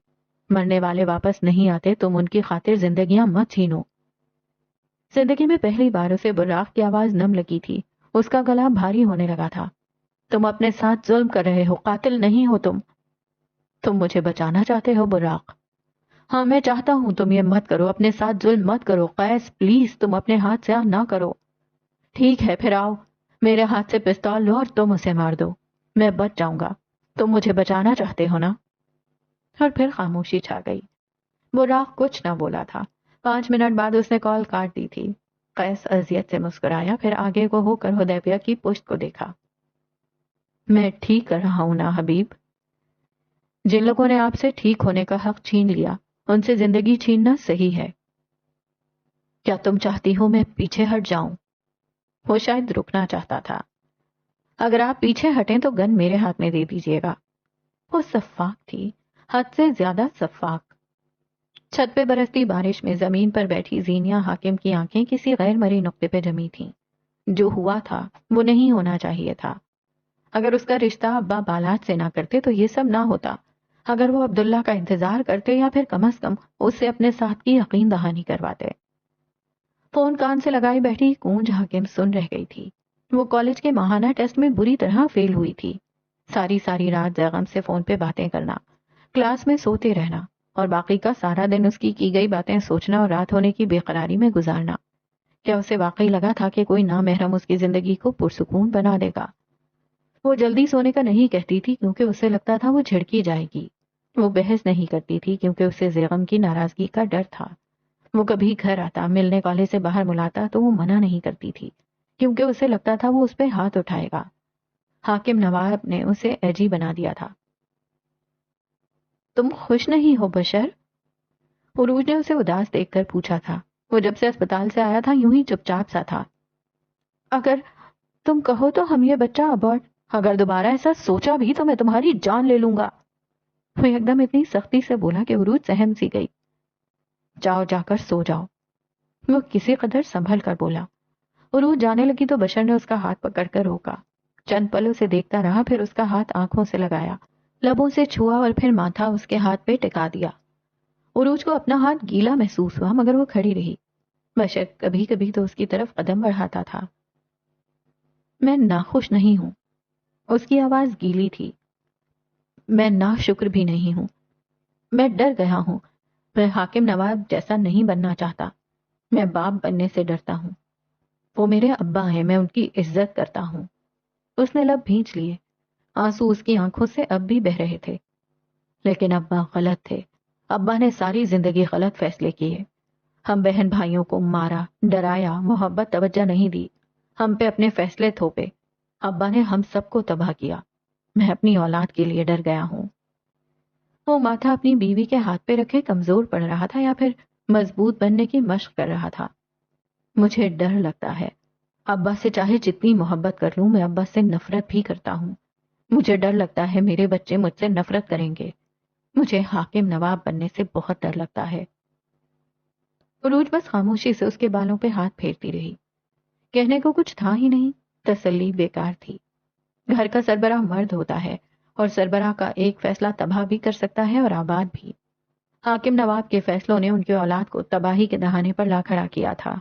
مرنے والے واپس نہیں آتے، تم ان کی خاطر زندگیاں مت چھینو۔ زندگی میں پہلی بار اسے براق کی آواز نم لگی تھی، اس کا گلا بھاری ہونے لگا تھا۔ تم اپنے ساتھ ظلم کر رہے ہو، قاتل نہیں ہو تم۔ تم مجھے بچانا چاہتے ہو براق؟ ہاں میں چاہتا ہوں تم یہ مت کرو، اپنے ساتھ ظلم مت کرو قیس، پلیز تم اپنے ہاتھ سے نہ کرو۔ ٹھیک ہے پھر آؤ، میرے ہاتھ سے پستول لو اور تم اسے مار دو، میں بچ جاؤں گا۔ تم مجھے بچانا چاہتے ہو نا؟ اور پھر خاموشی چھا گئی۔ براق کچھ نہ بولا تھا۔ 5 منٹ بعد اس نے کال کاٹ دی تھی۔ قیس اذیت سے مسکرایا، پھر آگے کو ہو کر حدیبیہ کی پشت کو دیکھا۔ میں ٹھیک کر رہا ہوں نا حبیب؟ جن لوگوں نے آپ سے ٹھیک ہونے کا حق چھین لیا، ان سے زندگی چھیننا صحیح ہے۔ کیا تم چاہتی ہو میں پیچھے ہٹ جاؤں؟ وہ شاید رکنا چاہتا تھا۔ اگر آپ پیچھے ہٹیں تو گن میرے ہاتھ میں دے دیجیے گا۔ وہ شفاق تھی، حد سے زیادہ شفاق۔ چھت پہ برستی بارش میں زمین پر بیٹھی زینیا حاکم کی آنکھیں کسی غیر مرئی نقطے پہ جمی تھیں۔ جو ہوا تھا وہ نہیں ہونا چاہیے تھا۔ اگر اس کا رشتہ ابا بالات سے نہ کرتے تو یہ سب نہ ہوتا۔ اگر وہ عبداللہ کا انتظار کرتے یا پھر کم از کم اس سے اپنے ساتھ کی یقین دہانی کرواتے۔ فون کان سے لگائی بیٹھی کونج حاکم سن رہ گئی تھی۔ وہ کالج کے ماہانہ ٹیسٹ میں بری طرح فیل ہوئی تھی۔ ساری رات زیغم سے فون پہ باتیں کرنا، کلاس میں سوتے رہنا اور باقی کا سارا دن اس کی گئی باتیں سوچنا اور رات ہونے کی بے قراری میں گزارنا۔ کیا اسے واقعی لگا تھا کہ کوئی نامحرم اس کی زندگی کو پرسکون بنا دے گا؟ وہ جلدی سونے کا نہیں کہتی تھی کیونکہ اسے لگتا تھا وہ جھڑکی جائے گی۔ وہ بحث نہیں کرتی تھی کیونکہ اسے زیغم کی ناراضگی کا ڈر تھا۔ وہ کبھی گھر آتا، ملنے والے سے باہر ملاتا تو وہ منع نہیں کرتی تھی کیونکہ اسے لگتا تھا وہ اس پہ ہاتھ اٹھائے گا۔ حاکم نواب نے اسے ایجی بنا دیا تھا۔ تم خوش نہیں ہو بشر؟ عروج نے اسے اداس دیکھ کر پوچھا تھا۔ وہ جب سے اسپتال سے آیا تھا یوں ہی چپ چاپ سا تھا۔ اگر تم کہو تو ہم یہ بچہ ابورٹ، اگر دوبارہ ایسا سوچا بھی تو میں تمہاری جان لے لوں گا۔ وہ ایک دم اتنی سختی سے بولا کہ عروج سہم سی گئی۔ جاؤ جا کر سو جاؤ، وہ کسی قدر سنبھل کر بولا۔ عروج جانے لگی تو بشر نے اس کا ہاتھ پکڑ کر روکا۔ چند پل اسے دیکھتا رہا، پھر اس کا ہاتھ آنکھوں سے لگایا، لبوں سے چھوا اور پھر ماتھا اس کے ہاتھ پہ ٹکا دیا۔ عروج کو اپنا ہاتھ گیلا محسوس ہوا مگر وہ کھڑی رہی۔ بشر کبھی کبھی تو اس کی طرف قدم بڑھاتا تھا۔ میں ناخوش نہیں ہوں، اس کی آواز گیلی تھی۔ میں ناشکر بھی نہیں ہوں، میں ڈر گیا ہوں۔ میں حاکم نواب جیسا نہیں بننا چاہتا، میں باپ بننے سے ڈرتا ہوں۔ وہ میرے ابا ہیں، میں ان کی عزت کرتا ہوں۔ اس نے لب بھینچ لیے۔ آنسو اس کی آنکھوں سے اب بھی بہہ رہے تھے۔ لیکن ابا غلط تھے۔ ابا نے ساری زندگی غلط فیصلے کیے۔ ہم بہن بھائیوں کو مارا، ڈرایا، محبت توجہ نہیں دی، ہم پہ اپنے فیصلے تھوپے۔ ابا نے ہم سب کو تباہ کیا۔ میں اپنی اولاد کے لیے ڈر گیا ہوں۔ وہ ماتھا اپنی بیوی کے ہاتھ پہ رکھے کمزور پڑ رہا تھا یا پھر مضبوط بننے کی مشق کر رہا تھا۔ مجھے ڈر لگتا ہے۔ ابا سے چاہے جتنی محبت کر لوں، میں ابا سے نفرت بھی کرتا ہوں۔ مجھے ڈر لگتا ہے میرے بچے مجھ سے نفرت کریں گے۔ مجھے حاکم نواب بننے سے بہت ڈر لگتا ہے۔ عروج بس خاموشی سے اس کے بالوں پہ ہاتھ پھیرتی رہی۔ کہنے کو کچھ تھا ہی نہیں، تسلی بیکار تھی۔ گھر کا سربراہ مرد ہوتا ہے اور سربراہ کا ایک فیصلہ تباہ بھی کر سکتا ہے اور آباد بھی۔ حاکم نواب کے فیصلوں نے ان کی اولاد کو تباہی کے دہانے پر لا کھڑا کیا تھا۔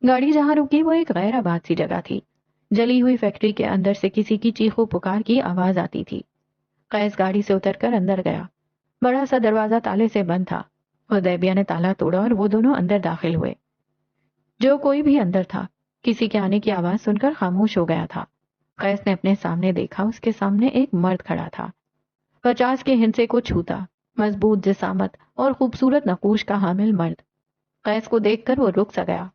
گاڑی جہاں رکی وہ ایک غیر آباد سی جگہ تھی۔ جلی ہوئی فیکٹری کے اندر سے کسی کی چیخو پکار کی آواز آتی تھی۔ قیس گاڑی سے اتر کر اندر گیا۔ بڑا سا دروازہ تالے سے بند تھا۔ حدیبیہ نے تالا توڑا اور وہ دونوں اندر داخل ہوئے۔ جو کوئی بھی اندر تھا کسی کے آنے کی آواز سن کر خاموش ہو گیا تھا۔ قیس نے اپنے سامنے دیکھا، اس کے سامنے ایک مرد کھڑا تھا۔ 50 کے ہندسے کو چھوتا، مضبوط جسامت اور خوبصورت نقوش کا حامل مرد۔ قیس کو دیکھ کر وہ رک سا گیا۔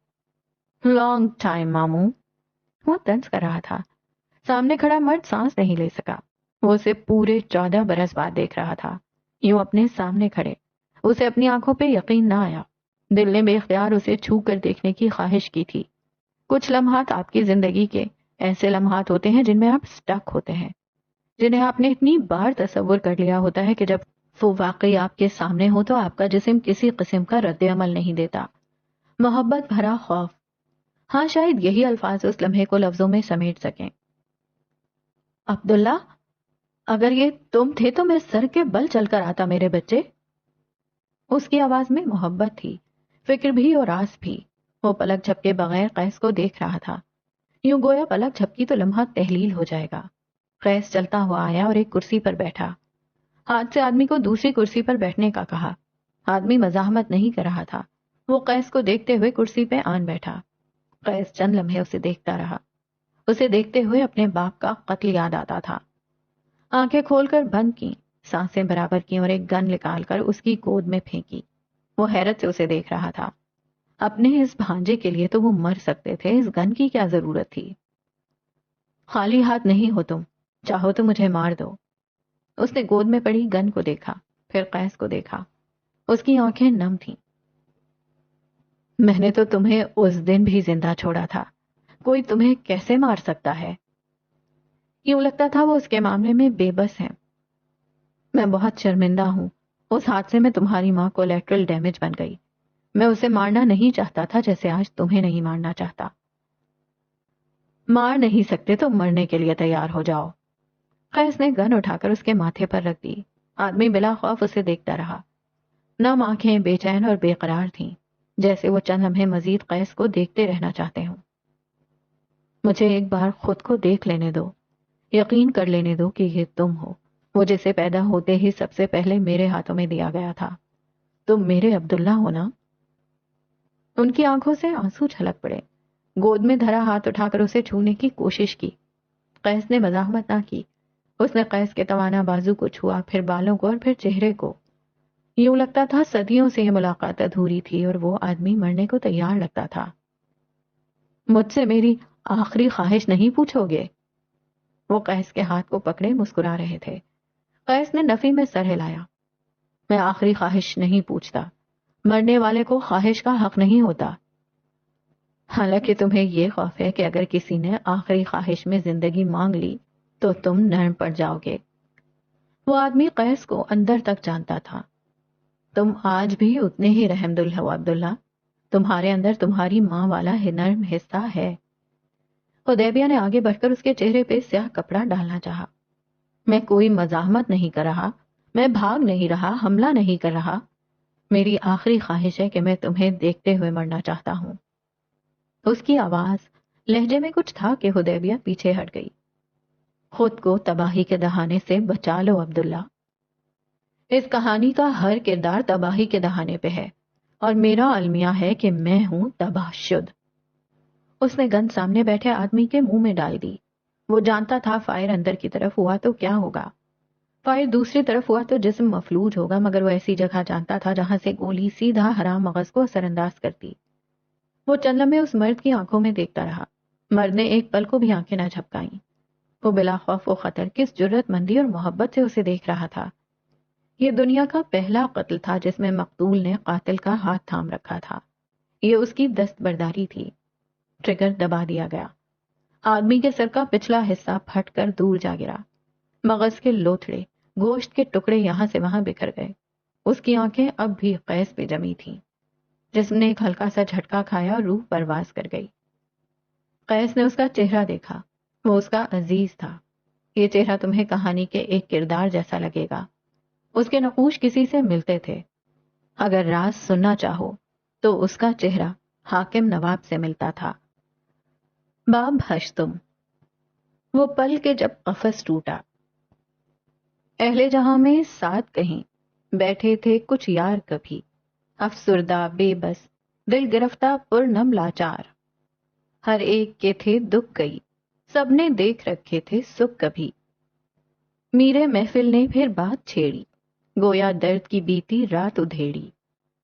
لانگ ٹائم ماموں، وہ طنز کر رہا تھا۔ سامنے کھڑا مرد سانس نہیں لے سکا۔ وہ اسے پورے 14 برس بعد دیکھ رہا تھا، یوں اپنے سامنے کھڑے۔ اسے اپنی آنکھوں پہ یقین نہ آیا۔ دل نے بے اختیار اسے چھو کر دیکھنے کی خواہش کی تھی۔ کچھ لمحات آپ کی زندگی کے ایسے لمحات ہوتے ہیں جن میں آپ سٹک ہوتے ہیں، جنہیں آپ نے اتنی بار تصور کر لیا ہوتا ہے کہ جب وہ واقعی آپ کے سامنے ہو تو آپ کا جسم کسی قسم کا رد عمل نہیں دیتا۔ محبت بھرا خوف، ہاں شاید یہی الفاظ اس لمحے کو لفظوں میں سمیٹ سکیں۔ عبداللہ، اگر یہ تم تھے تو میں سر کے بل چل کر آتا میرے بچے۔ اس کی آواز میں محبت تھی، فکر بھی اور آس بھی۔ وہ پلک جھپکے بغیر قیس کو دیکھ رہا تھا، یوں گویا پلک جھپکی تو لمحہ تحلیل ہو جائے گا۔ قیس چلتا ہوا آیا اور ایک کرسی پر بیٹھا۔ ہاتھ سے آدمی کو دوسری کرسی پر بیٹھنے کا کہا۔ آدمی مزاحمت نہیں کر رہا تھا۔ وہ قیس کو دیکھتے ہوئے کرسی پہ آن بیٹھا۔ قیس چند لمحے اسے دیکھتا رہا۔ اسے دیکھتے ہوئے اپنے باپ کا قتل یاد آتا تھا۔ آنکھیں کھول کر بند کی، سانسیں برابر کی اور ایک گن نکال کر اس کی گود میں پھینکی۔ وہ حیرت سے اسے دیکھ رہا تھا۔ اپنے اس بھانجے کے لیے تو وہ مر سکتے تھے، اس گن کی کیا ضرورت تھی؟ خالی ہاتھ نہیں ہو تم، چاہو تو مجھے مار دو۔ اس نے گود میں پڑی گن کو دیکھا، پھر قیس کو دیکھا۔ اس کی آنکھیں نم تھیں۔ میں نے تو تمہیں اس دن بھی زندہ چھوڑا تھا، کوئی تمہیں کیسے مار سکتا ہے؟ یوں لگتا تھا وہ اس کے معاملے میں بے بس ہیں۔ میں بہت شرمندہ ہوں، اس حادثے میں تمہاری ماں کولیٹرل ڈیمیج بن گئی۔ میں اسے مارنا نہیں چاہتا تھا جیسے آج تمہیں نہیں مارنا چاہتا۔ مار نہیں سکتے تو مرنے کے لیے تیار ہو جاؤ۔ قیس نے گن اٹھا کر اس کے ماتھے پر رکھ دی۔ آدمی بلا خوف اسے دیکھتا رہا۔ نم آنکھیں بے چین اور بے قرار تھیں، جیسے وہ چند لمحے مزید قیس کو دیکھتے رہنا چاہتے ہوں۔ مجھے ایک بار خود کو دیکھ لینے دو، یقین کر لینے دو کہ یہ تم ہو، وہ جسے پیدا ہوتے ہی سب سے پہلے میرے ہاتھوں میں دیا گیا تھا۔ تم میرے عبداللہ ہو نا؟ ان کی آنکھوں سے آنسو چھلک پڑے۔ گود میں دھرا ہاتھ اٹھا کر اسے چھونے کی کوشش کی۔ قیس نے مزاحمت نہ کی۔ اس نے قیس کے توانا بازو کو چھوا، پھر بالوں کو اور پھر چہرے کو۔ یوں لگتا تھا صدیوں سے یہ ملاقات ادھوری تھی اور وہ آدمی مرنے کو تیار لگتا تھا۔ مجھ سے میری آخری خواہش نہیں پوچھو گے؟ وہ قیس کے ہاتھ کو پکڑے مسکرا رہے تھے۔ قیس نے نفی میں سر ہلایا۔ میں آخری خواہش نہیں پوچھتا، مرنے والے کو خواہش کا حق نہیں ہوتا۔ حالانکہ تمہیں یہ خوف ہے کہ اگر کسی نے آخری خواہش میں زندگی مانگ لی تو تم نرم پڑ جاؤ گے۔ وہ آدمی قیس کو اندر تک جانتا تھا۔ تم آج بھی اتنے ہی رحم دل ہو عبداللہ، تمہارے اندر تمہاری ماں والا نرم حصہ ہے۔ حدیبیہ نے آگے بڑھ کر اس کے چہرے پہ سیاہ کپڑا ڈالنا چاہا۔ میں کوئی مزاحمت نہیں کر رہا، میں بھاگ نہیں رہا، حملہ نہیں کر رہا۔ میری آخری خواہش ہے کہ میں تمہیں دیکھتے ہوئے مرنا چاہتا ہوں۔ اس کی آواز، لہجے میں کچھ تھا کہ حدیبیہ پیچھے ہٹ گئی۔ خود کو تباہی کے دہانے سے بچا لو عبداللہ۔ اس کہانی کا ہر کردار تباہی کے دہانے پہ ہے، اور میرا المیہ ہے کہ میں ہوں تباہ شد۔ اس نے گن سامنے بیٹھے آدمی کے منہ میں ڈال دی۔ وہ جانتا تھا فائر اندر کی طرف ہوا تو کیا ہوگا، فائر دوسری طرف ہوا تو جسم مفلوج ہوگا، مگر وہ ایسی جگہ جانتا تھا جہاں سے گولی سیدھا حرام مغز کو اثر انداز کرتی۔ وہ چند لمحے اس مرد کی آنکھوں میں دیکھتا رہا۔ مرد نے ایک پل کو بھی آنکھیں نہ جھپکائیں۔ وہ بلا خوف و خطر کس جرت مندی اور محبت سے اسے دیکھ رہا تھا۔ یہ دنیا کا پہلا قتل تھا جس میں مقتول نے قاتل کا ہاتھ تھام رکھا تھا۔ یہ اس کی دستبرداری تھی۔ ٹریگر دبا دیا گیا۔ آدمی کے سر کا پچھلا حصہ پھٹ کر دور جا گرا۔ مغز کے لوتھڑے، گوشت کے ٹکڑے یہاں سے وہاں بکھر گئے۔ اس کی آنکھیں اب بھی قیس پہ جمی تھیں۔ جسم نے ایک ہلکا سا جھٹکا کھایا اور روح پرواز کر گئی۔ قیس نے اس کا چہرہ دیکھا۔ وہ اس کا عزیز تھا۔ یہ چہرہ تمہیں کہانی کے ایک کردار جیسا لگے گا۔ اس کے نقوش کسی سے ملتے تھے۔ اگر راز سننا چاہو تو اس کا چہرہ حاکم نواب سے ملتا تھا۔ باب ہشتم، وہ پل کے جب قفس ٹوٹا۔ اہل جہاں میں ساتھ کہیں بیٹھے تھے کچھ یار کبھی، افسردہ بے بس دل گرفتہ پرنم لاچار، ہر ایک کے تھے دکھ گئی، سب نے دیکھ رکھے تھے سکھ کبھی۔ میرے محفل نے پھر بات چھیڑی، گویا درد کی بیتی رات ادھیڑی،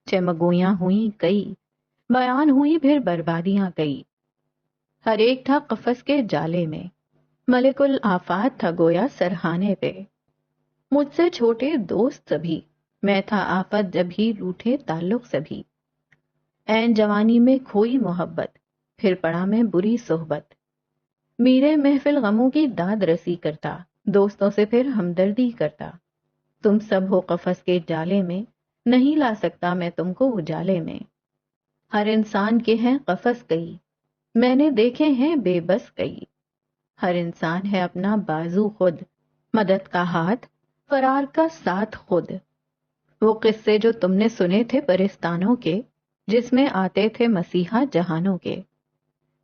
چمگویاں ہوئیں کئی، بیان ہوئی پھر بربادیاں کئی۔ ہر ایک تھا قفس کے جالے میں، ملک الآفات تھا گویا سرہانے پہ۔ مجھ سے چھوٹے دوست سبھی، میں تھا آفت جب ہی روٹھے تعلق سبھی۔ عین جوانی میں کھوئی محبت، پھر پڑا میں بری صحبت۔ میرے محفل غموں کی داد رسی کرتا، دوستوں سے پھر ہمدردی کرتا۔ تم سب ہو قفس کے جالے میں، نہیں لا سکتا میں تم کو اجالے میں۔ ہر انسان کے ہیں قفس کئی، میں نے دیکھے ہیں بے بس کئی۔ ہر انسان ہے اپنا بازو خود، مدد کا ہاتھ، فرار کا ساتھ خود۔ وہ قصے جو تم نے سنے تھے پرستانوں کے، جس میں آتے تھے مسیحا جہانوں کے،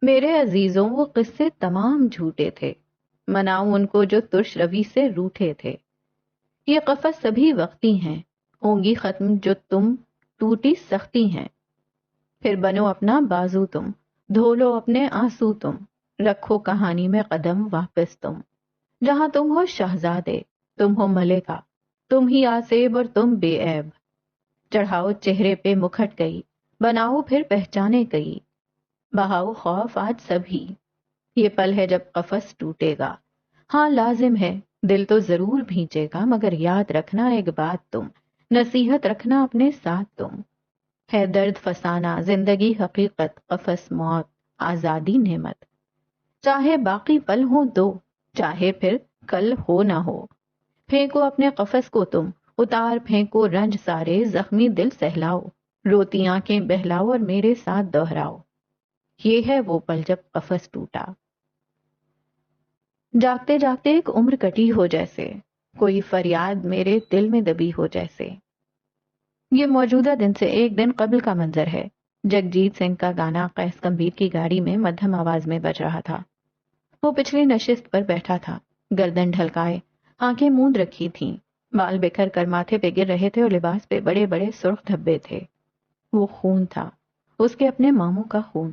میرے عزیزوں وہ قصے تمام جھوٹے تھے، مناؤں ان کو جو ترش روی سے روٹھے تھے۔ یہ قفس سبھی وقتی ہیں، ہوں گی ختم جو تم ٹوٹی سختی ہیں۔ پھر بنو اپنا بازو تم، دھو لو اپنے آنسو تم، رکھو کہانی میں قدم واپس تم۔ جہاں تم ہو شہزادے، تم ہو ملکہ، تم ہی آسیب اور تم بے عیب۔ چڑھاؤ چہرے پہ مکھٹ کئی، بناؤ پھر پہچانے کئی۔ بہاؤ خوف آج سبھی، یہ پل ہے جب قفس ٹوٹے گا۔ ہاں لازم ہے دل تو ضرور بھینچے گا، مگر یاد رکھنا ایک بات تم، نصیحت رکھنا اپنے ساتھ تم۔ ہے درد فسانہ زندگی حقیقت، قفس موت آزادی نعمت۔ چاہے باقی پل ہو دو، چاہے پھر کل ہو نہ ہو۔ پھینکو اپنے قفس کو تم، اتار پھینکو رنج سارے، زخمی دل سہلاؤ، روتی آنکھیں بہلاؤ اور میرے ساتھ دہراؤ۔ یہ ہے وہ پل جب قفس ٹوٹا۔ جاگتے جاگتے ایک عمر کٹی ہو جیسے، کوئی فریاد میرے دل میں دبی ہو جیسے۔ یہ موجودہ دن سے ایک دن قبل کا منظر ہے۔ جگجیت سنگھ کا گانا قیس کمبیر کی گاڑی میں مدھم آواز میں بج رہا تھا۔ وہ پچھلی نشست پر بیٹھا تھا، گردن ڈھلکائے، آنکھیں موند رکھی تھیں، بال بکھر کر ماتھے پہ گر رہے تھے اور لباس پہ بڑے بڑے سرخ دھبے تھے۔ وہ خون تھا، اس کے اپنے ماموں کا خون،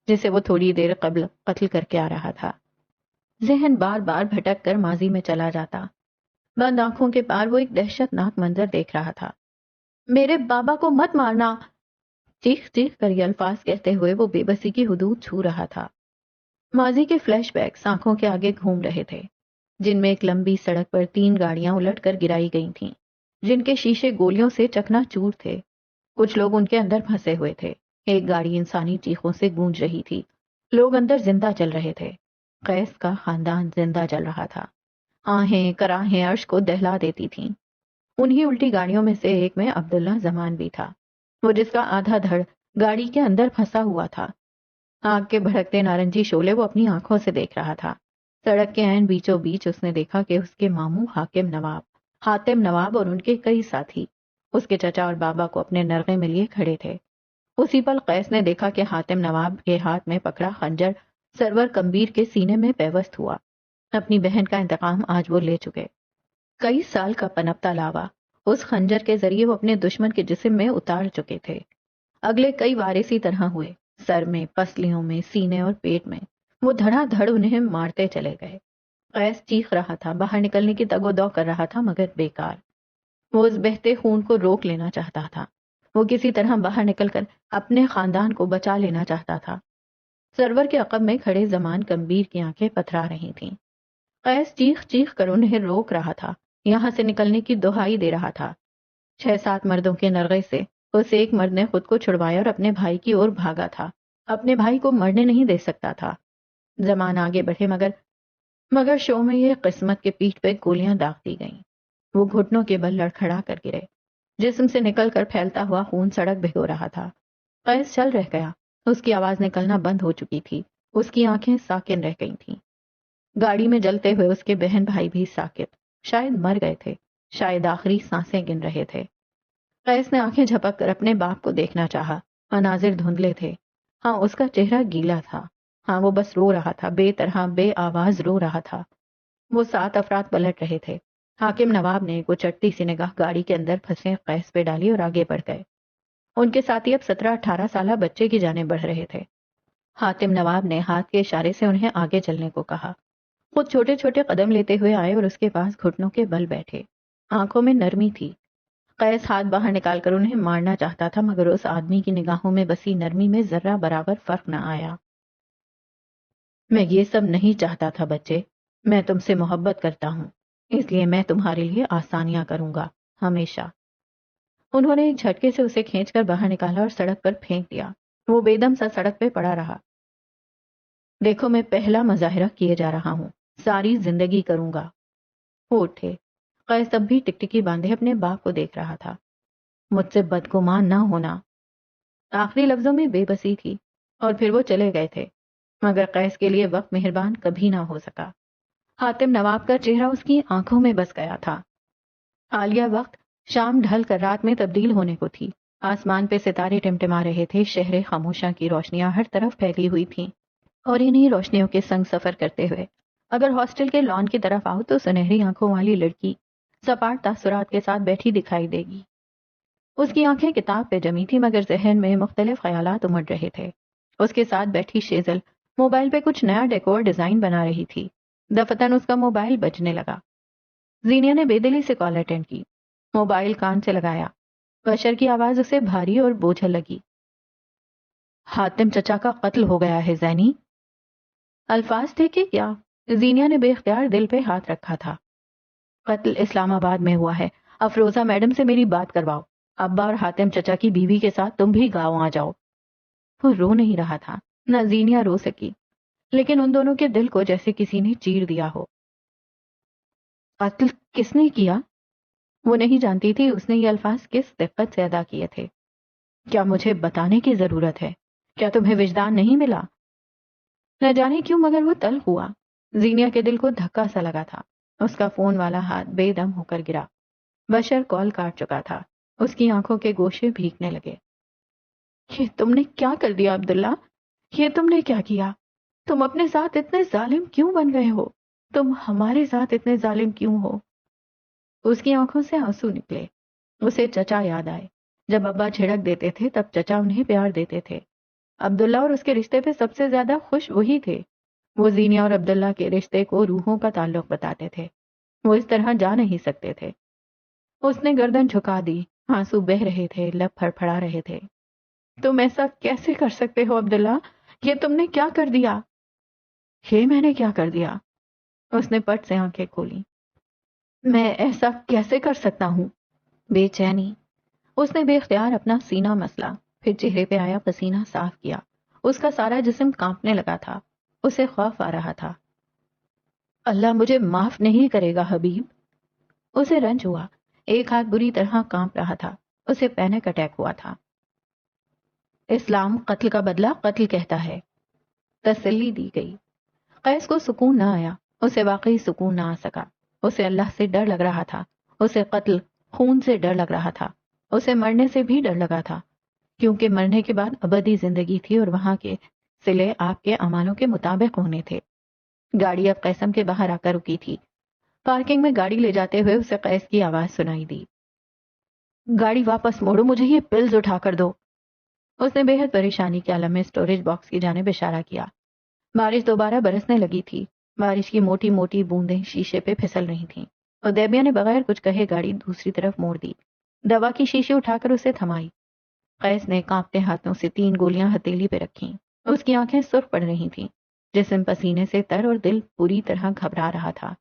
جسے وہ تھوڑی دیر قبل قتل کر کے آ رہا تھا۔ ذہن بار بار بھٹک کر ماضی میں چلا جاتا۔ بند آنکھوں کے پار وہ ایک دہشت ناک منظر دیکھ رہا تھا۔ میرے بابا کو مت مارنا، چیخ چیخ کر یہ الفاظ کہتے ہوئے وہ بے بسی کی حدود چھو رہا تھا۔ ماضی کے فلیش بیکس آنکھوں کے آگے گھوم رہے تھے، جن میں ایک لمبی سڑک پر 3 گاڑیاں الٹ کر گرائی گئی تھیں، جن کے شیشے گولیوں سے چکنا چور تھے۔ کچھ لوگ ان کے اندر پھنسے ہوئے تھے۔ ایک گاڑی انسانی چیخوں سے گونج رہی تھی، لوگ اندر زندہ چل رہے تھے۔ قیس کا خاندان زندہ چل رہا تھا۔ آہیں کراہیں عرش کو دہلا دیتی تھیں۔ انہی الٹی گاڑیوں میں سے ایک میں عبداللہ زمان بھی تھا، وہ جس کا آدھا دھڑ گاڑی کے اندر پھنسا ہوا تھا۔ آگ کے بھڑکتے نارنجی شعلے وہ اپنی آنکھوں سے دیکھ رہا تھا۔ سڑک کے عین بیچوں بیچ اس نے دیکھا کہ اس کے ماموں حاتم نواب اور ان کے کئی ساتھی اس کے چچا اور بابا کو اپنے نرغے میں لیے کھڑے تھے۔ اسی پل قیس نے دیکھا کہ حاتم نواب کے ہاتھ میں پکڑا خنجر سرور کمبیر کے سینے میں پیوست ہوا۔ اپنی بہن کا انتقام آج وہ لے چکے۔ کئی سال کا پنپتا لاوا اس خنجر کے ذریعے وہ اپنے دشمن کے جسم میں اتار چکے تھے۔ اگلے کئی وار اسی طرح ہوئے، سر میں، پسلیوں میں، سینے اور پیٹ میں۔ وہ دھڑا دھڑ انہیں مارتے چلے گئے۔ قیس چیخ رہا تھا، باہر نکلنے کی تگ و دو کر رہا تھا، مگر بیکار۔ وہ اس بہتے خون کو روک لینا چاہتا تھا۔ وہ کسی طرح باہر نکل کر اپنے خاندان کو بچا لینا چاہتا تھا۔ سرور کے عقب میں کھڑے زمان کمبیر کی آنکھیں پتھرا رہی تھیں۔ قیس چیخ چیخ کر انہیں روک رہا تھا، یہاں سے نکلنے کی دہائی دے رہا تھا۔ 6-7 مردوں کے نرغے سے اس ایک مرد نے خود کو چھڑوایا اور اپنے بھائی کی اور بھاگا تھا۔ اپنے بھائی کو مرنے نہیں دے سکتا تھا۔ زمان آگے بڑھے مگر شو میں یہ قسمت کے پیٹھ پہ گولیاں داغ دی گئیں۔ وہ گھٹنوں کے بل لڑکھڑا کر گرے۔ جسم سے نکل کر پھیلتا ہوا خون سڑک بھگو رہا تھا۔ قیس چل رہ گیا۔ اس کی آواز نکلنا بند ہو چکی تھی۔ اس کی آنکھیں ساکن رہ گئی تھیں۔ گاڑی میں جلتے ہوئے اس کے بہن بھائی بھی ساکت، شاید مر گئے تھے، شاید آخری سانسیں گن رہے تھے۔ قیس نے آنکھیں جھپک کر اپنے باپ کو دیکھنا چاہا۔ مناظر دھندلے تھے۔ ہاں، اس کا چہرہ گیلا تھا۔ ہاں، وہ بس رو رہا تھا، بے طرح بے آواز رو رہا تھا۔ وہ 7 افراد پلٹ رہے تھے۔ حاکم نواب نے ایک اچٹتی سی نگاہ گاڑی کے اندر پھنسے قیس پہ ڈالی اور آگے بڑھ گئے۔ ان کے ساتھی اب 17-18 سالہ بچے کی جانب بڑھ رہے تھے۔ حاکم نواب نے ہاتھ کے اشارے سے انہیں آگے چلنے کو کہا۔ خود چھوٹے چھوٹے قدم لیتے ہوئے آئے اور اس کے پاس گھٹنوں کے بل بیٹھے۔ آنکھوں میں نرمی تھی۔ قیس ہاتھ باہر نکال کر انہیں مارنا چاہتا تھا، مگر اس آدمی کی نگاہوں میں بسی نرمی میں ذرہ برابر فرق نہ آیا۔ میں یہ سب نہیں چاہتا تھا بچے، میں تم سے محبت کرتا ہوں، اس لیے میں تمہارے لیے آسانیاں کروں گا، ہمیشہ۔ انہوں نے ایک جھٹکے سے اسے کھینچ کر باہر نکالا اور سڑک پر پھینک دیا۔ وہ بے دم سا سڑک پہ پڑا رہا۔ دیکھو، میں پہلا مظاہرہ کیے جا رہا ہوں، ساری زندگی کروں گا۔ وہ اٹھے۔ قیس اب بھی ٹکٹکی باندھے اپنے باپ کو دیکھ رہا تھا۔ مجھ سے بدگمان نہ ہونا۔ آخری لفظوں میں بے بسی تھی، اور پھر وہ چلے گئے تھے، مگر قیس کے لیے وقت مہربان کبھی نہ ہو سکا۔ حاتم نواب کا چہرہ اس کی آنکھوں میں بس گیا تھا۔ حالیہ وقت شام ڈھل کر رات میں تبدیل ہونے کو تھی۔ آسمان پہ ستارے ٹمٹما رہے تھے، شہر خاموشاں کی روشنیاں ہر طرف پھیلی ہوئی تھیں، اور انہی روشنیوں کے سنگ سفر کرتے ہوئے اگر ہاسٹل کے لان کی طرف آؤ تو سنہری آنکھوں والی لڑکی سپاٹ تاثرات کے ساتھ بیٹھی دکھائی دے گی۔ اس کی آنکھیں کتاب پہ جمی تھی، مگر ذہن میں مختلف خیالات امڑ رہے تھے۔ اس کے ساتھ بیٹھی شیزل موبائل پہ کچھ نیا ڈیکور ڈیزائن بنا رہی تھی۔ دفتن اس کا موبائل بجنے لگا۔ زینیا نے بے دلی سے کال اٹینڈ کی، موبائل کان سے لگایا۔ بشر کی آواز اسے بھاری اور بوجھل لگی۔ حاتم چچا کا قتل ہو گیا ہے زینی۔ الفاظ تھے کہ کیا؟ زینیا نے بے اختیار دل پہ ہاتھ رکھا تھا۔ قتل اسلام آباد میں ہوا ہے، افروزہ میڈم سے میری بات کرواؤ۔ ابا اور حاتم چچا کی بیوی کے ساتھ تم بھی گاؤں آ جاؤ۔ وہ رو نہیں رہا تھا، نہ زینیا رو سکی، لیکن ان دونوں کے دل کو جیسے کسی نے چیر دیا ہو۔ قتل کس نے کیا؟ وہ نہیں جانتی تھی اس نے یہ الفاظ کس دقت سے ادا کیے تھے۔ کیا مجھے بتانے کی ضرورت ہے؟ کیا تمہیں وجدان نہیں ملا؟ نہ جانے کیوں مگر وہ تلخ ہوا۔ زینیا کے دل کو دھکا سا لگا تھا۔ اس کا فون والا ہاتھ بے دم ہو کر گرا۔ بشر کال کاٹ چکا تھا۔ اس کی آنکھوں کے گوشے بھیگنے لگے۔ یہ تم نے کیا کر دیا عبداللہ؟ یہ تم نے کیا کیا؟ تم اپنے ساتھ اتنے ظالم کیوں بن گئے ہو؟ تم ہمارے ساتھ اتنے ظالم کیوں ہو؟ اس کی آنکھوں سے آنسو نکلے۔ اسے چچا یاد آئے۔ جب ابا جھڑک دیتے تھے تب چچا انہیں پیار دیتے تھے۔ عبداللہ اور اس کے رشتے پہ سب سے زیادہ خوش وہی تھے۔ وہ زینیا اور عبداللہ کے رشتے کو روحوں کا تعلق بتاتے تھے۔ وہ اس طرح جا نہیں سکتے تھے۔ اس نے گردن جھکا دی، آنسو بہہ رہے تھے، لب پھڑپھڑا رہے تھے۔ تم ایسا کیسے کر سکتے ہو عبداللہ؟ یہ تم نے کیا کر دیا؟ یہ میں نے کیا کر دیا؟ اس نے پٹ سے آنکھیں کھولی۔ میں ایسا کیسے کر سکتا ہوں؟ بے چینی۔ اس نے بے اختیار اپنا سینہ مسلا، پھر چہرے پہ آیا پسینہ صاف کیا۔ اس کا سارا جسم کانپنے لگا تھا۔ اسے خوف آ رہا تھا۔ اللہ مجھے معاف نہیں کرے گا حبیب۔ اسے رنج ہوا۔ ایک ہاتھ بری طرح کانپ رہا تھا۔ اسے پینک اٹیک ہوا تھا۔ اسلام قتل کا بدلہ قتل کہتا ہے، تسلی دی گئی۔ قیس کو سکون نہ آیا۔ اسے واقعی سکون نہ آ سکا۔ اسے اللہ سے ڈر لگ رہا تھا۔ اسے قتل، خون سے ڈر لگ رہا تھا۔ اسے مرنے سے بھی ڈر لگا تھا، کیونکہ مرنے کے بعد ابدی زندگی تھی اور وہاں کے صلے آپ کے اعمالوں کے مطابق ہونے تھے۔ گاڑی اب قیسم کے باہر آ کر رکی تھی۔ پارکنگ میں گاڑی لے جاتے ہوئے اسے قیس کی آواز سنائی دی، گاڑی واپس موڑو، مجھے یہ پلز اٹھا کر دو۔ اس نے بے حد پریشانی کے عالم میں اسٹوریج باکس کی جانب اشارہ کیا۔ بارش دوبارہ برسنے لگی تھی۔ بارش کی موٹی موٹی بوندیں شیشے پہ پھسل رہی تھیں۔ ادیبیہ نے بغیر کچھ کہے گاڑی دوسری طرف موڑ دی۔ دوا کی شیشی اٹھا کر اسے تھمائی۔ قیس نے کانپتے ہاتھوں سے 3 گولیاں ہتھیلی پہ رکھیں۔ اس کی آنکھیں سرخ پڑ رہی تھیں، جسم پسینے سے تر اور دل پوری طرح گھبرا رہا تھا۔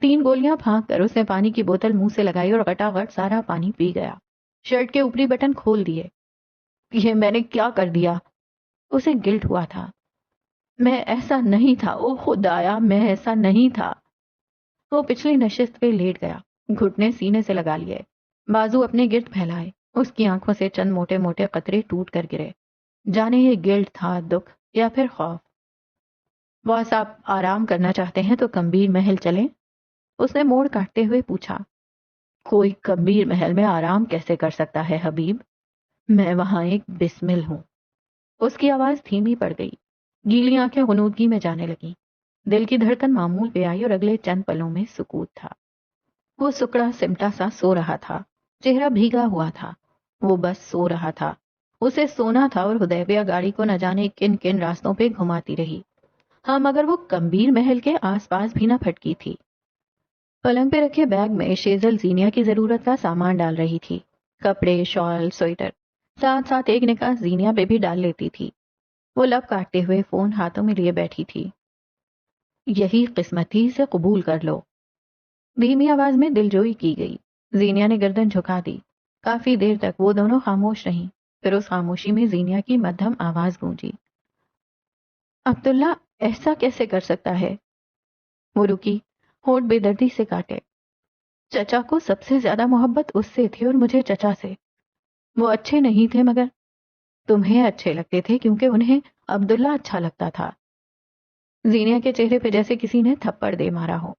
3 گولیاں پھانک کر اس نے پانی کی بوتل منہ سے لگائی اور غٹاغٹ سارا پانی پی گیا۔ شرٹ کے اوپری بٹن کھول دیے۔ یہ میں نے کیا کر دیا؟ اسے گلٹ ہوا تھا۔ میں ایسا نہیں تھا، او خدایا میں ایسا نہیں تھا۔ وہ پچھلی نشست پہ لیٹ گیا، گھٹنے سینے سے لگا لیے، بازو اپنے گرد پھیلائے۔ اس کی آنکھوں سے چند موٹے موٹے قطرے ٹوٹ کر گرے۔ جانے یہ گلٹ تھا، دکھ یا پھر خوف۔ باس آپ آرام کرنا چاہتے ہیں تو کمبیر محل چلیں؟ اس نے موڑ کاٹتے ہوئے پوچھا۔ کوئی کمبیر محل میں آرام کیسے کر سکتا ہے حبیب؟ میں وہاں ایک بسمل ہوں۔ اس کی آواز دھیمی پڑ گئی، گیلی آنکھیں غنودگی میں جانے لگیں۔ دل کی دھڑکن معمول پہ آئی اور اگلے چند پلوں میں سکوت تھا۔ وہ سکڑا سمٹا سا سو رہا تھا، چہرہ بھیگا ہوا تھا۔ وہ بس سو رہا تھا، اسے سونا تھا، اور حدیبیہ گاڑی کو نہ جانے کن کن راستوں پہ گھماتی رہی۔ ہاں مگر وہ کمبیر محل کے آس پاس بھی نہ پھٹکی تھی۔ پلنگ پہ رکھے بیگ میں شیزل زینیا کی ضرورت کا سامان ڈال رہی تھی، کپڑے، شال، سویٹر، ساتھ ساتھ ایک نکاح زینیا پہ بھی ڈال لیتی تھی۔ وہ لب کاٹتے ہوئے فون ہاتھوں میں لیے بیٹھی تھی۔ یہی قسمت تھی، اسے قبول کر لو۔ دھیمی آواز میں دلجوئی کی گئی۔ زینیا نے گردن جھکا دی۔ کافی دیر تک وہ دونوں خاموش رہیں، پھر اس خاموشی میں زینیا کی مدھم آواز گونجی۔ عبداللہ ایسا کیسے کر سکتا ہے؟ وہ رکی، ہونٹ بے دردی سے کاٹے۔ چچا کو سب سے زیادہ محبت اس سے تھی اور مجھے چچا سے۔ وہ اچھے نہیں تھے مگر تمہیں اچھے لگتے تھے کیونکہ انہیں عبداللہ اچھا لگتا تھا۔ زینیا کے چہرے پہ جیسے کسی نے تھپڑ دے مارا ہو۔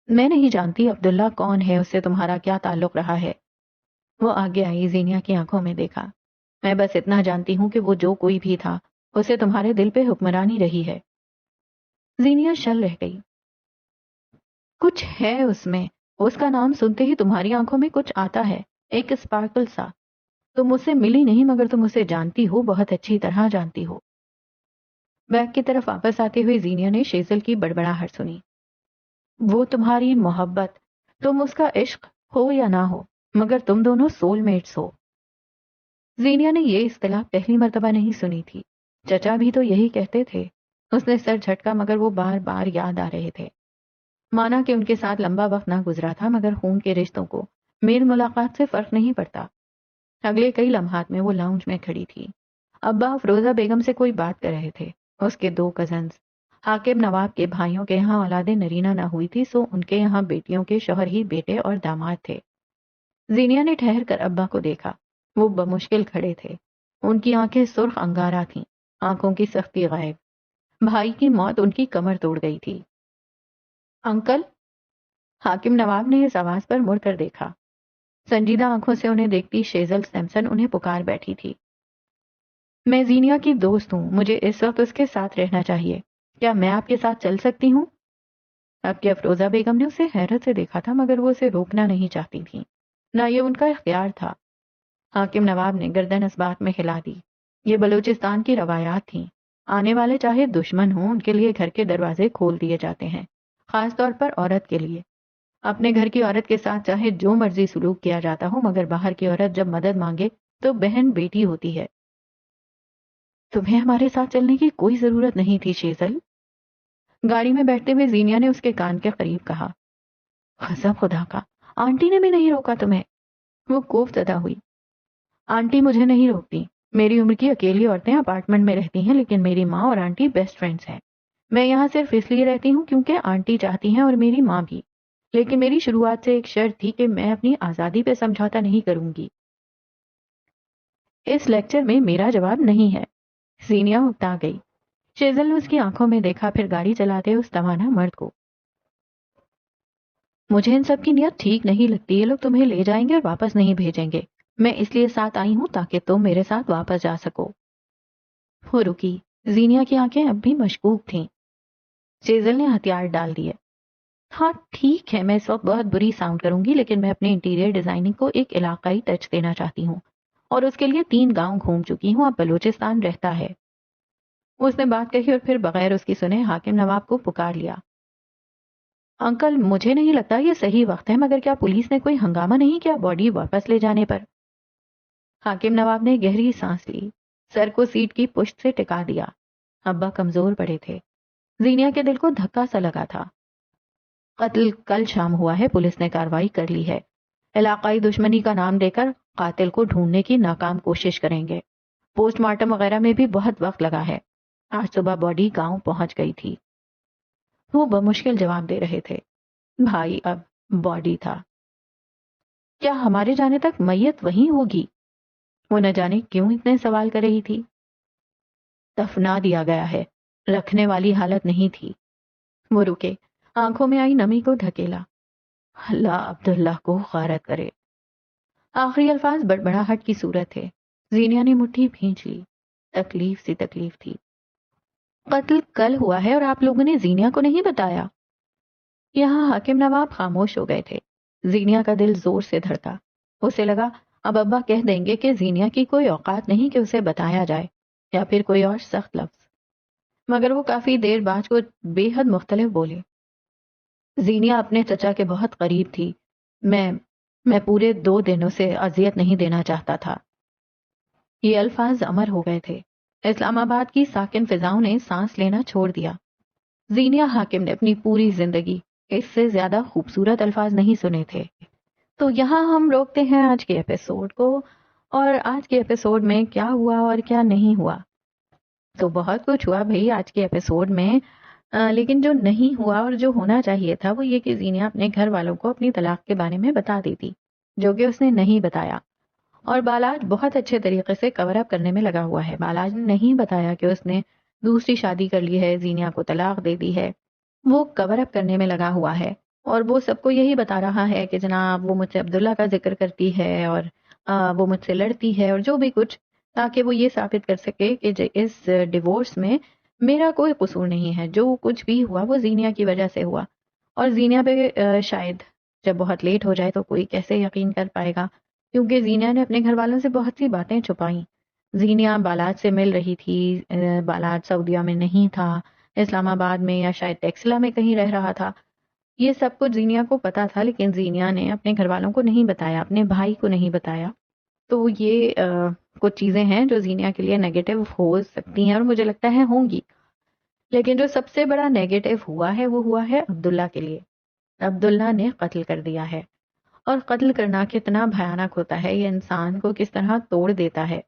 میں نہیں جانتی عبداللہ کون ہے، اس سے تمہارا کیا تعلق رہا ہے؟ وہ آگے آئی، زینیا کی آنکھوں میں دیکھا۔ میں بس اتنا جانتی ہوں کہ وہ جو کوئی بھی تھا، اسے تمہارے دل پہ حکمرانی رہی ہے۔ زینیا شل رہ گئی۔ کچھ ہے اس میں، اس کا نام سنتے ہی تمہاری آنکھوں میں کچھ آتا ہے، ایک اسپارکل سا۔ تم اسے ملی نہیں مگر تم اسے جانتی ہو، بہت اچھی طرح جانتی ہو۔ بیگ کی طرف واپس آتے ہوئے زینیا نے شیزل کی بڑبڑاہٹ سنی۔ وہ تمہاری محبت، تم اس کا عشق ہو یا نہ ہو، مگر تم دونوں سول میٹس ہو۔ زینیا نے یہ اصطلاح پہلی مرتبہ نہیں سنی تھی، چچا بھی تو یہی کہتے تھے۔ اس نے سر جھٹکا مگر وہ بار بار یاد آ رہے تھے۔ مانا کہ ان کے ساتھ لمبا وقت نہ گزرا تھا مگر خون کے رشتوں کو میل ملاقات سے فرق نہیں پڑتا۔ اگلے کئی لمحات میں وہ لاؤنج میں کھڑی تھی۔ ابا افروزہ بیگم سے کوئی بات کر رہے تھے۔ اس کے 2 کزنز حاکم نواب کے بھائیوں کے یہاں اولاد نرینہ نہ ہوئی تھی، سو ان کے یہاں بیٹیوں کے شوہر ہی بیٹے اور داماد تھے۔ زینیا نے ٹھہر کر ابا کو دیکھا، وہ بمشکل کھڑے تھے۔ ان کی آنکھیں سرخ انگارہ تھیں، آنکھوں کی سختی غائب۔ بھائی کی موت ان کی کمر توڑ گئی تھی۔ انکل؟ حاکم نواب نے اس آواز پر مڑ کر دیکھا۔ سنجیدہ آنکھوں سے انہیں دیکھتی شیزل سیمسن انہیں پکار بیٹھی تھی۔ میں زینیا کی دوست ہوں، مجھے اس وقت اس کے ساتھ رہنا چاہیے، کیا میں آپ کے ساتھ چل سکتی ہوں؟ اب کہ افروزہ بیگم نے اسے حیرت سے دیکھا تھا مگر وہ اسے روکنا نہیں چاہتی تھی، نہ یہ ان کا اختیار تھا۔ حاکم نواب نے گردن اس بات میں ہلا دی۔ یہ بلوچستان کی روایات تھیں، آنے والے چاہے دشمن ہوں ان کے لیے گھر کے دروازے کھول دیے جاتے ہیں، خاص طور پر عورت کے لیے۔ اپنے گھر کی عورت کے ساتھ چاہے جو مرضی سلوک کیا جاتا ہو مگر باہر کی عورت جب مدد مانگے تو بہن بیٹی ہوتی ہے۔ تمہیں ہمارے ساتھ چلنے کی کوئی ضرورت نہیں تھی شیزل، گاڑی میں بیٹھتے ہوئے زینیا نے اس کے کان کے قریب کہا۔ قسم خدا کا، آنٹی نے بھی نہیں روکا تمہیں؟ وہ کوف زدہ ہوئی۔ آنٹی مجھے نہیں روکتی، میری عمر کی اکیلی عورتیں اپارٹمنٹ میں رہتی ہیں لیکن میری ماں اور آنٹی بیسٹ فرینڈز ہیں۔ میں یہاں صرف اس لیے رہتی ہوں کیونکہ آنٹی چاہتی ہیں اور میری ماں بھی، لیکن میری شروعات سے ایک شرط تھی کہ میں اپنی آزادی پہ سمجھوتا نہیں کروں گی۔ اس لیکچر میں میرا جواب نہیں ہے۔ زینیا اکتا گئی۔ شیزل نے اس کی آنکھوں میں دیکھا، پھر گاڑی چلاتے اس توانا مرد کو۔ مجھے ان سب کی نیت ٹھیک نہیں لگتی، یہ لوگ تمہیں لے جائیں گے اور واپس نہیں بھیجیں گے۔ میں اس لیے ساتھ آئی ہوں تاکہ تم میرے ساتھ واپس جا سکو۔ وہ رکی، زینیا کی آنکھیں اب بھی مشکوک تھیں۔ شیزل نے ہتھیار ڈال دیے۔ ہاں ٹھیک ہے، میں اس وقت بہت بری ساؤنڈ کروں گی لیکن میں اپنے انٹیریئر ڈیزائننگ کو ایک علاقائی ٹچ دینا چاہتی ہوں اور اس کے لیے 3 گاؤں گھوم چکی ہوں، اب بلوچستان رہتا ہے۔ اس نے بات کہی اور پھر بغیر اس کی سنے حاکم نواب کو پکار لیا۔ انکل، مجھے نہیں لگتا یہ صحیح وقت ہے، مگر کیا پولیس نے کوئی ہنگامہ نہیں کیا باڈی واپس لے جانے پر؟ حاکم نواب نے گہری سانس لی، سر کو سیٹ کی پشت سے ٹکا دیا۔ ابا کمزور پڑے تھے، زینیا کے دل کو دھکا سا لگا تھا۔ قتل کل شام ہوا ہے، پولیس نے کارروائی کر لی ہے، علاقائی دشمنی کا نام دے کر قاتل کو ڈھونڈنے کی ناکام کوشش کریں گے، پوسٹ مارٹم وغیرہ میں بھی بہت وقت لگا ہے، آج صبح باڈی گاؤں پہنچ گئی تھی۔ وہ بمشکل جواب دے رہے تھے، بھائی اب باڈی تھا، کیا ہمارے جانے تک میت وہیں ہوگی؟ وہ نہ جانے کیوں اتنے سوال کر رہی تھی۔ دفنا دیا گیا ہے، رکھنے والی حالت نہیں تھی۔ وہ رکے، آنکھوں میں آئی نمی کو دھکیلا، اللہ عبداللہ کو غارت کرے۔ آخری الفاظ بڑبڑاہٹ کی صورت تھے۔ زینیا نے مٹھی بھینچ لی، تکلیف سی تکلیف تھی۔ قتل کل ہوا ہے اور آپ لوگوں نے زینیا کو نہیں بتایا؟ یہاں حاکم نواب خاموش ہو گئے تھے۔ زینیا کا دل زور سے دھڑکا، اسے لگا اب ابا کہہ دیں گے کہ زینیا کی کوئی اوقات نہیں کہ اسے بتایا جائے، یا پھر کوئی اور سخت لفظ، مگر وہ کافی دیر بعد کو بے حد مختلف بولے۔ زینیا اپنے چچا کے بہت قریب تھی، میں پورے 2 دن اسے اذیت نہیں دینا چاہتا تھا۔ یہ الفاظ امر ہو گئے تھے۔ اسلام آباد کی ساکن فضاؤں نے سانس لینا چھوڑ دیا۔ زینیا حاکم نے اپنی پوری زندگی اس سے زیادہ خوبصورت الفاظ نہیں سنے تھے۔ تو یہاں ہم روکتے ہیں آج کے ایپیسوڈ کو، اور آج کے ایپیسوڈ میں کیا ہوا اور کیا نہیں ہوا۔ تو بہت کچھ ہوا بھئی آج کے ایپیسوڈ میں، لیکن جو نہیں ہوا اور جو ہونا چاہیے تھا وہ یہ کہ زینیا اپنے گھر والوں کو اپنی طلاق کے بارے میں بتا دیتی، جو کہ اس نے نہیں بتایا۔ اور بالاج بہت اچھے طریقے سے کور اپ کرنے میں لگا ہوا ہے۔ بالاج نے نہیں بتایا کہ اس نے دوسری شادی کر لی ہے، زینیا کو طلاق دے دی ہے، وہ کور اپ کرنے میں لگا ہوا ہے، اور وہ سب کو یہی بتا رہا ہے کہ جناب وہ مجھ سے عبداللہ کا ذکر کرتی ہے اور وہ مجھ سے لڑتی ہے اور جو بھی کچھ، تاکہ وہ یہ ثابت کر سکے کہ اس ڈیورس میں میرا کوئی قصور نہیں ہے، جو کچھ بھی ہوا وہ زینیا کی وجہ سے ہوا۔ اور زینیا پہ شاید جب بہت لیٹ ہو جائے تو کوئی کیسے یقین کر پائے گا، کیونکہ زینیا نے اپنے گھر والوں سے بہت سی باتیں چھپائیں۔ زینیا بالاج سے مل رہی تھی، بالاج سعودیہ میں نہیں تھا، اسلام آباد میں یا شاید ٹیکسلا میں کہیں رہ رہا تھا۔ یہ سب کچھ زینیا کو پتا تھا، لیکن زینیا نے اپنے گھر والوں کو نہیں بتایا، اپنے بھائی کو نہیں بتایا۔ تو یہ کچھ چیزیں ہیں جو زینیا کے لیے نیگیٹو ہو سکتی ہیں، اور مجھے لگتا ہے ہوں گی۔ لیکن جو سب سے بڑا نیگیٹو ہوا ہے وہ ہوا ہے عبداللہ کے لیے۔ عبداللہ نے قتل کر دیا ہے، اور قتل کرنا کتنا بھیانک ہوتا ہے، یہ انسان کو کس طرح توڑ دیتا ہے،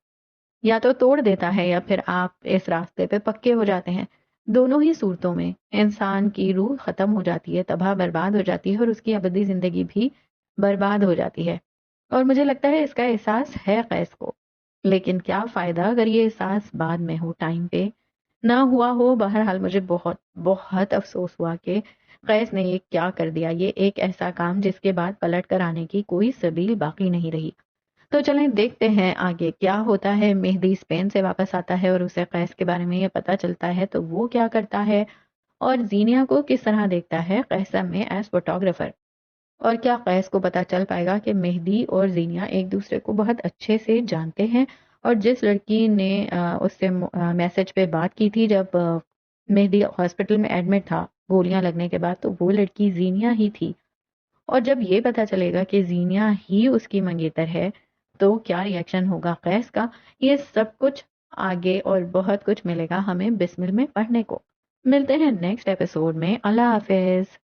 یا تو توڑ دیتا ہے یا پھر آپ اس راستے پہ پکے ہو جاتے ہیں۔ دونوں ہی صورتوں میں انسان کی روح ختم ہو جاتی ہے، تباہ برباد ہو جاتی ہے، اور اس کی ابدی زندگی بھی برباد ہو جاتی ہے۔ اور مجھے لگتا ہے اس کا احساس ہے قیس کو، لیکن کیا فائدہ اگر یہ احساس بعد میں ہو، ٹائم پہ نہ ہوا ہو۔ بہرحال مجھے بہت بہت افسوس ہوا کہ قیس نے یہ کیا کر دیا، یہ ایک ایسا کام جس کے بعد پلٹ کر آنے کی کوئی سبیل باقی نہیں رہی۔ تو چلیں دیکھتے ہیں آگے کیا ہوتا ہے۔ مہدی اسپین سے واپس آتا ہے اور اسے قیس کے بارے میں یہ پتا چلتا ہے، تو وہ کیا کرتا ہے، اور زینیا کو کس طرح دیکھتا ہے قیصم میں ایز فوٹوگرافر، اور کیا قیس کو پتا چل پائے گا کہ مہدی اور زینیا ایک دوسرے کو بہت اچھے سے جانتے ہیں، اور جس لڑکی نے اس سے میسج پہ بات کی تھی جب مہدی ہاسپٹل میں ایڈمٹ تھا گولیاں لگنے کے بعد، تو وہ لڑکی زینیا ہی تھی۔ اور جب یہ پتا چلے گا کہ زینیا ہی اس کی منگیتر ہے، تو کیا ریئیکشن ہوگا قیس کا، یہ سب کچھ آگے اور بہت کچھ ملے گا ہمیں بسمل میں پڑھنے کو۔ ملتے ہیں نیکسٹ ایپیسوڈ میں۔ اللہ حافظ۔